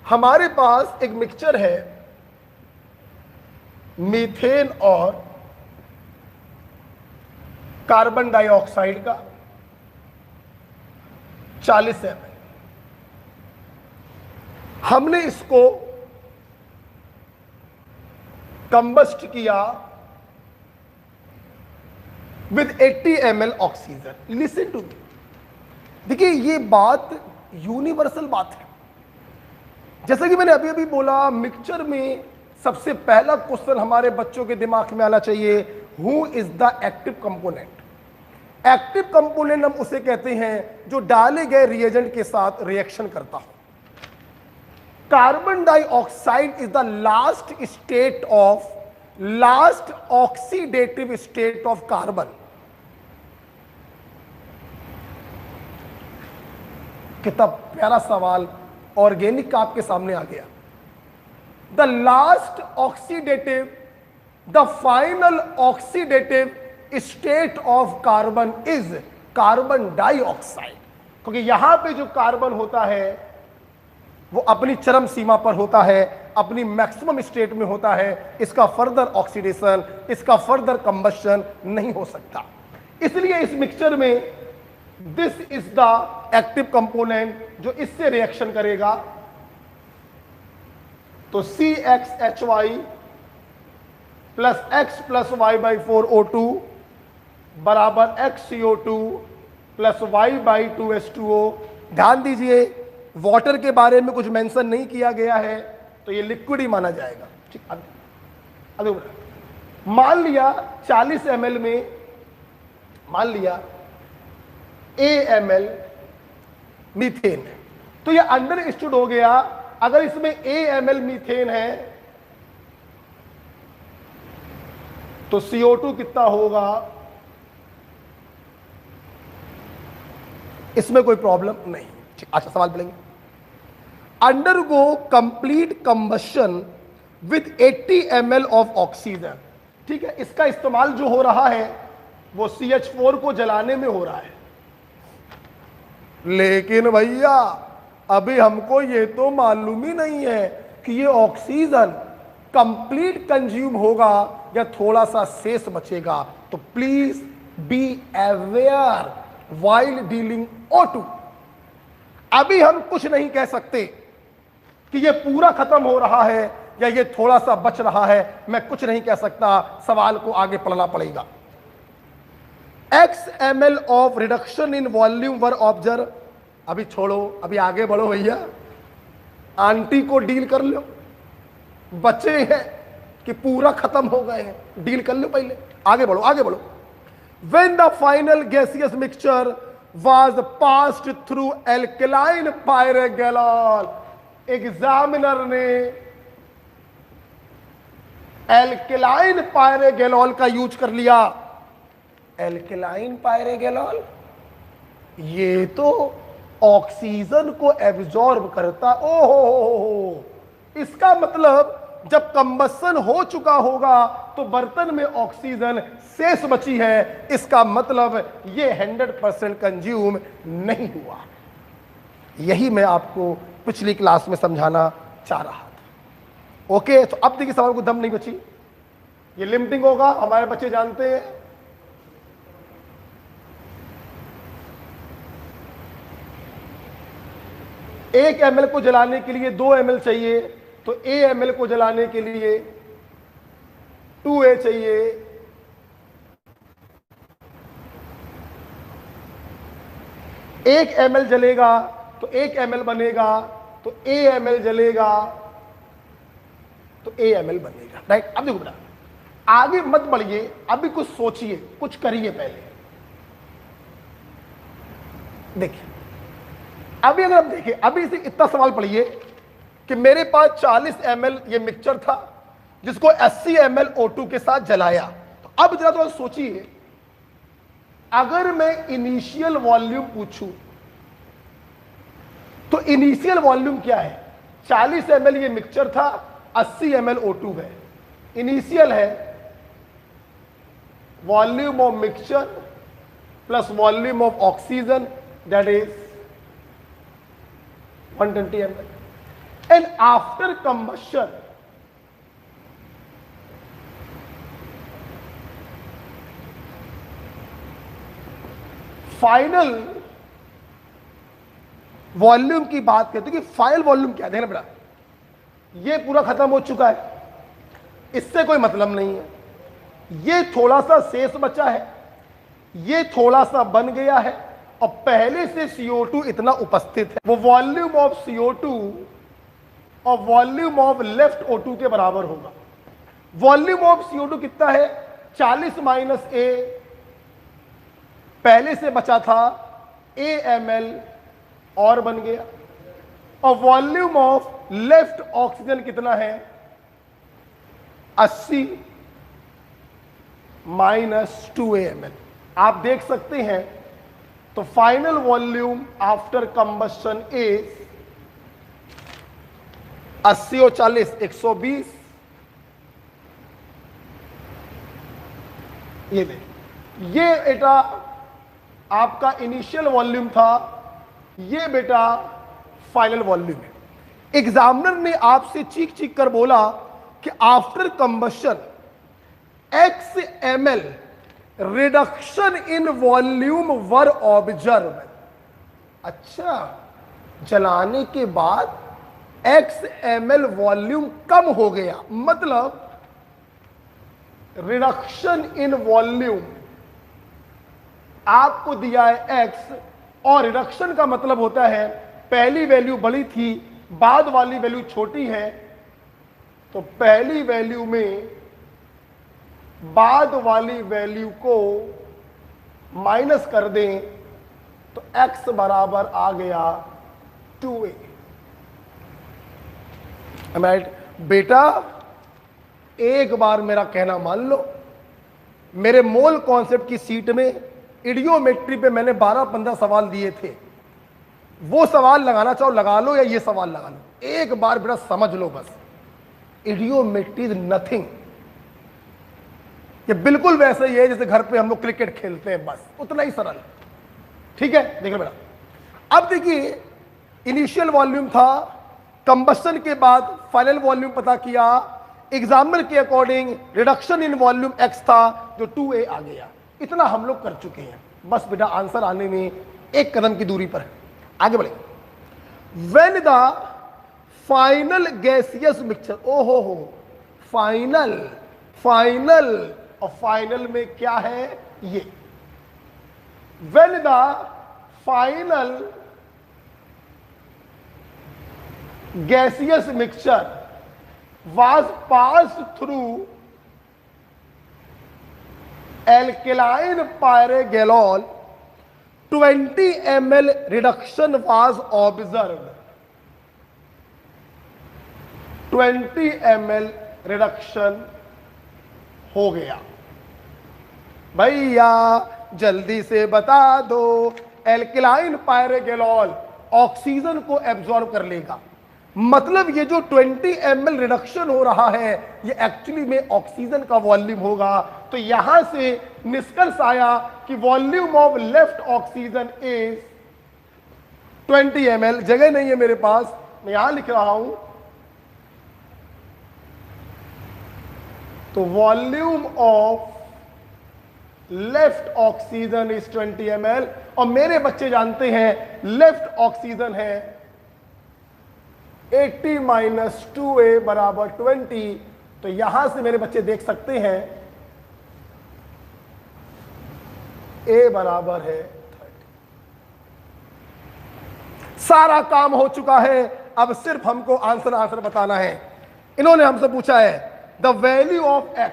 हमारे पास एक मिक्सचर है मीथेन और कार्बन डाइऑक्साइड का 40 ml। हमने इसको कंबस्ट किया with 80 ml oxygen. Listen to me, देखिए ये बात यूनिवर्सल बात है। जैसा कि मैंने अभी अभी बोला, मिक्सचर में सबसे पहला क्वेश्चन हमारे बच्चों के दिमाग में आना चाहिए, who is the active component. Active component हम उसे कहते हैं जो डाले गए रिएजेंट के साथ रिएक्शन करता हो। Carbon dioxide is the last oxidative state of carbon. कितना प्यारा सवाल ऑर्गेनिक का आपके सामने आ गया। The last oxidative, the final oxidative state of carbon is carbon dioxide. क्योंकि यहां पे जो कार्बन होता है वो अपनी चरम सीमा पर होता है, अपनी मैक्सिमम स्टेट में होता है। इसका फर्दर ऑक्सीडेशन, इसका फर्दर कंबशन नहीं हो सकता। इसलिए इस मिक्सचर में this is the active component जो इससे रिएक्शन करेगा। तो CXHY plus X plus Y/4O2 बराबर XCO2 प्लस Y/2H2O। ध्यान दीजिए, वाटर के बारे में कुछ मेंशन नहीं किया गया है, तो ये लिक्विड ही माना जाएगा। ठीक, अभी मान लिया 40 ml में, मान लिया AML मीथेन है, तो ये अंडरस्टूड हो गया। अगर इसमें AML मीथेन है तो CO2 कितना होगा, इसमें कोई प्रॉब्लम नहीं। ठीक, अच्छा सवाल पढ़ेंगे। Undergo complete combustion with 80 ml of oxygen. ठीक है, इसका इस्तेमाल जो हो रहा है वो CH4 को जलाने में हो रहा है। लेकिन भैया अभी हमको ये तो मालूम ही नहीं है कि ये ऑक्सीजन कंप्लीट कंज्यूम होगा या थोड़ा सा शेष बचेगा। तो please be aware while dealing O2। अभी हम कुछ नहीं कह सकते कि ये पूरा खत्म हो रहा है या ये थोड़ा सा बच रहा है, मैं कुछ नहीं कह सकता। सवाल को आगे पढ़ना पड़ेगा। X ml of reduction in volume were observe. अभी छोड़ो, अभी आगे बढ़ो भैया, आंटी को डील कर लो। बचे हैं कि पूरा खत्म हो गए हैं, डील कर लो पहले, आगे बढ़ो आगे बढ़ो। When the final gaseous mixture was passed through alkaline pyrogalol, examiner ने एल्केलाइन पायरेगेलॉल का यूज कर लिया। एल्केलाइन पायरेगेलॉल, ये तो ऑक्सीजन को एब्जॉर्ब करता। ओहो, इसका मतलब जब कंबसन हो चुका होगा तो बर्तन में ऑक्सीजन शेष बची है, इसका मतलब ये 100% कंज्यूम नहीं हुआ। यही मैं आपको पिछली क्लास में समझाना चाह रहा था। ओके, तो अब देखिए सवाल को दम नहीं बची, ये लिमिटिंग होगा, हमारे बच्चे जानते हैं। एक ml को जलाने के लिए 2 ml चाहिए, तो A ml को जलाने के लिए 2A चाहिए। एक ml जलेगा तो 1 ml बनेगा, तो A ml जलेगा तो A ml बनेगा। राइट, अब देखो बेटा, आगे मत बढ़िए, अभी कुछ सोचिए, कुछ करिए पहले। देखिए अभी अगर आप देखिए, अभी इसे इतना सवाल पढ़िए कि मेरे पास 40 ml ये मिक्सचर था जिसको 80 ml O2 के साथ जलाया। तो अब जरा तो सोचिए, अगर मैं इनिशियल वॉल्यूम पूछूं तो इनिशियल वॉल्यूम क्या है? 40 ml ये मिक्सचर था, 80 ml O2 है। इनिशियल है volume of mixture plus volume of oxygen, that is 120 ml. And after combustion, final volume की बात करते हैं कि फाइनल वॉल्यूम क्या है। देखना बेटा, ये पूरा खत्म हो चुका है, इससे कोई मतलब नहीं है। ये थोड़ा सा शेष बचा है, ये थोड़ा सा बन गया है, और पहले से CO2 इतना उपस्थित है, वो वॉल्यूम ऑफ CO2 और वॉल्यूम ऑफ लेफ्ट O2 के बराबर होगा। वॉल्यूम ऑफ CO2 कितना है? 40 माइनस A, पहले से बचा था A ml और बन गया, और वॉल्यूम ऑफ लेफ्ट ऑक्सीजन कितना है? 80 माइनस 2A ml। आप देख सकते हैं, तो final volume after combustion is 80 और 40 120। ये देख, ये बेटा आपका इनिशियल वॉल्यूम था, ये बेटा फाइनल वॉल्यूम है। एग्जामिनर ने आपसे चीख चीख कर बोला कि after combustion X ml reduction in volume were observe. अच्छा, जलाने के बाद X ml वॉल्यूम कम हो गया, मतलब रिडक्शन इन वॉल्यूम आपको दिया है X, और रिडक्शन का मतलब होता है पहली वैल्यू बड़ी थी, बाद वाली वैल्यू छोटी है, तो पहली वैल्यू में बाद वाली वैल्यू को माइनस कर दें तो x बराबर आ गया 2A। बेटा एक बार मेरा कहना मान लो, मेरे मोल कॉन्सेप्ट की सीट में इडियोमेट्री पे मैंने 12-15 सवाल दिए थे। वो सवाल लगाना चाहो लगा लो, या ये सवाल लगा लो, एक बार बेटा समझ लो बस। इडियोमेट्री इज नथिंग, ये बिल्कुल वैसे ही है जैसे घर पे हम लोग क्रिकेट खेलते हैं, बस उतना ही सरल। ठीक है, देखिए बेटा, अब देखिए इनिशियल वॉल्यूम था, कंबस्शन के बाद फाइनल वॉल्यूम पता किया, एग्जामिनर के according reduction in volume x था जो 2A आ गया। इतना हम लोग कर चुके हैं, बस बेटा आंसर आने में एक कदम की दूरी पर है। आगे बढ़े। When the final gaseous mixture, ओहो हो, फाइनल फाइनल और फाइनल में क्या है ये, when the final gaseous mixture was passed through alkaline pyrogalol, 20 ml reduction was observed। 20 ml reduction हो गया। भैया जल्दी से बता दो, एल्किलाइन पायरोगेलॉल ऑक्सीजन को एब्जॉर्ब कर लेगा। मतलब ये जो 20 ml रिडक्शन हो रहा है ये एक्चुअली में ऑक्सीजन का वॉल्यूम होगा। तो यहां से निष्कर्ष आया कि volume of left oxygen is 20 ml। जगह नहीं है मेरे पास, मैं यहां लिख रहा हूं। तो volume of left oxygen is 20 ml। और मेरे बच्चे जानते हैं लेफ्ट ऑक्सीजन है 80 माइनस 2a बराबर 20। तो यहां से मेरे बच्चे देख सकते हैं a बराबर है 30। सारा काम हो चुका है, अब सिर्फ हमको आंसर बताना है। इन्होंने हमसे पूछा है द वैल्यू ऑफ x,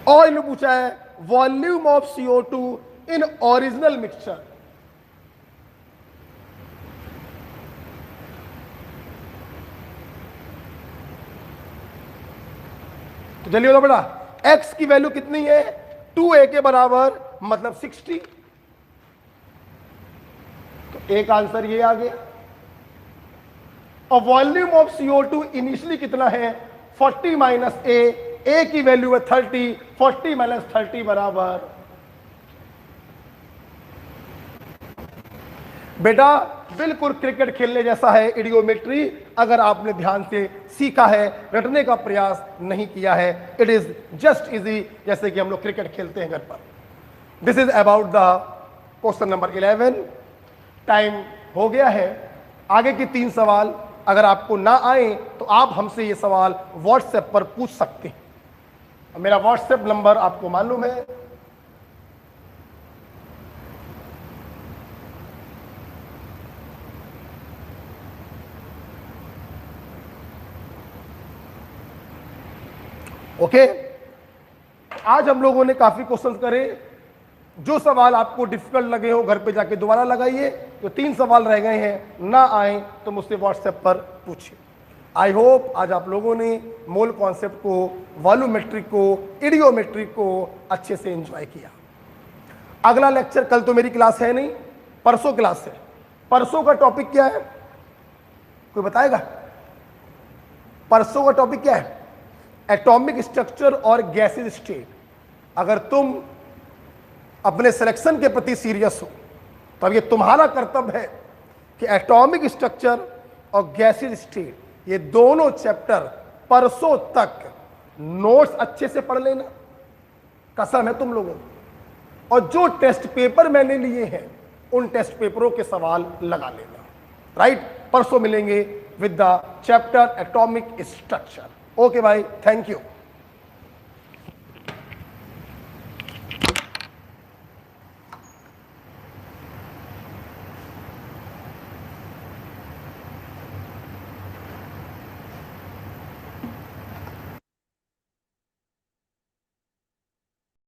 और इन्होंने पूछा है volume of CO2 in original mixture. तो चलिए बोलो बेटा, x की वैल्यू कितनी है? 2a के बराबर, मतलब 60। तो एक आंसर ये आ गया। और वॉल्यूम ऑफ CO2 इनिशियली कितना है? 40 माइनस a की वैल्यू है 30, 40 माइनस 30 बराबर। बेटा बिल्कुल क्रिकेट खेलने जैसा है इडियोमेट्री, अगर आपने ध्यान से सीखा है, रटने का प्रयास नहीं किया है। इट इज जस्ट इजी, जैसे कि हम लोग क्रिकेट खेलते हैं घर पर। This is about the question number 11। Time हो गया है। आगे के 3 सवाल अगर आपको ना आए तो आप हमसे ये सवाल व्हाट्सएप पर पूछ सकते हैं। मेरा व्हाट्सएप नंबर आपको मालूम है, ओके। आज हम लोगों ने काफी क्वेश्चन करे। जो सवाल आपको डिफिकल्ट लगे हो घर पे जाके दोबारा लगाइए। जो 3 सवाल रह गए हैं ना आए तो मुझसे व्हाट्सएप पर पूछिए। आई होप आज आप लोगों ने मोल कॉन्सेप्ट को, वॉल्यूमेट्रिक को, इडियोमेट्रिक को अच्छे से एंजॉय किया। अगला लेक्चर, कल तो मेरी क्लास है नहीं, परसों क्लास है। परसों का टॉपिक क्या है, कोई बताएगा? परसों का टॉपिक क्या है? एटॉमिक स्ट्रक्चर और गैसेज स्टेट। अगर तुम अपने सिलेक्शन के प्रति सीरियस हो तब ये तुम्हारा कर्तव्य है कि एटॉमिक स्ट्रक्चर और गैसेज स्टेट ये दोनों चैप्टर परसों तक नोट्स अच्छे से पढ़ लेना, कसम है तुम लोगों को। और जो टेस्ट पेपर मैंने लिए हैं उन टेस्ट पेपरों के सवाल लगा लेना। राइट, परसों मिलेंगे with the chapter atomic structure. Okay भाई, थैंक यू।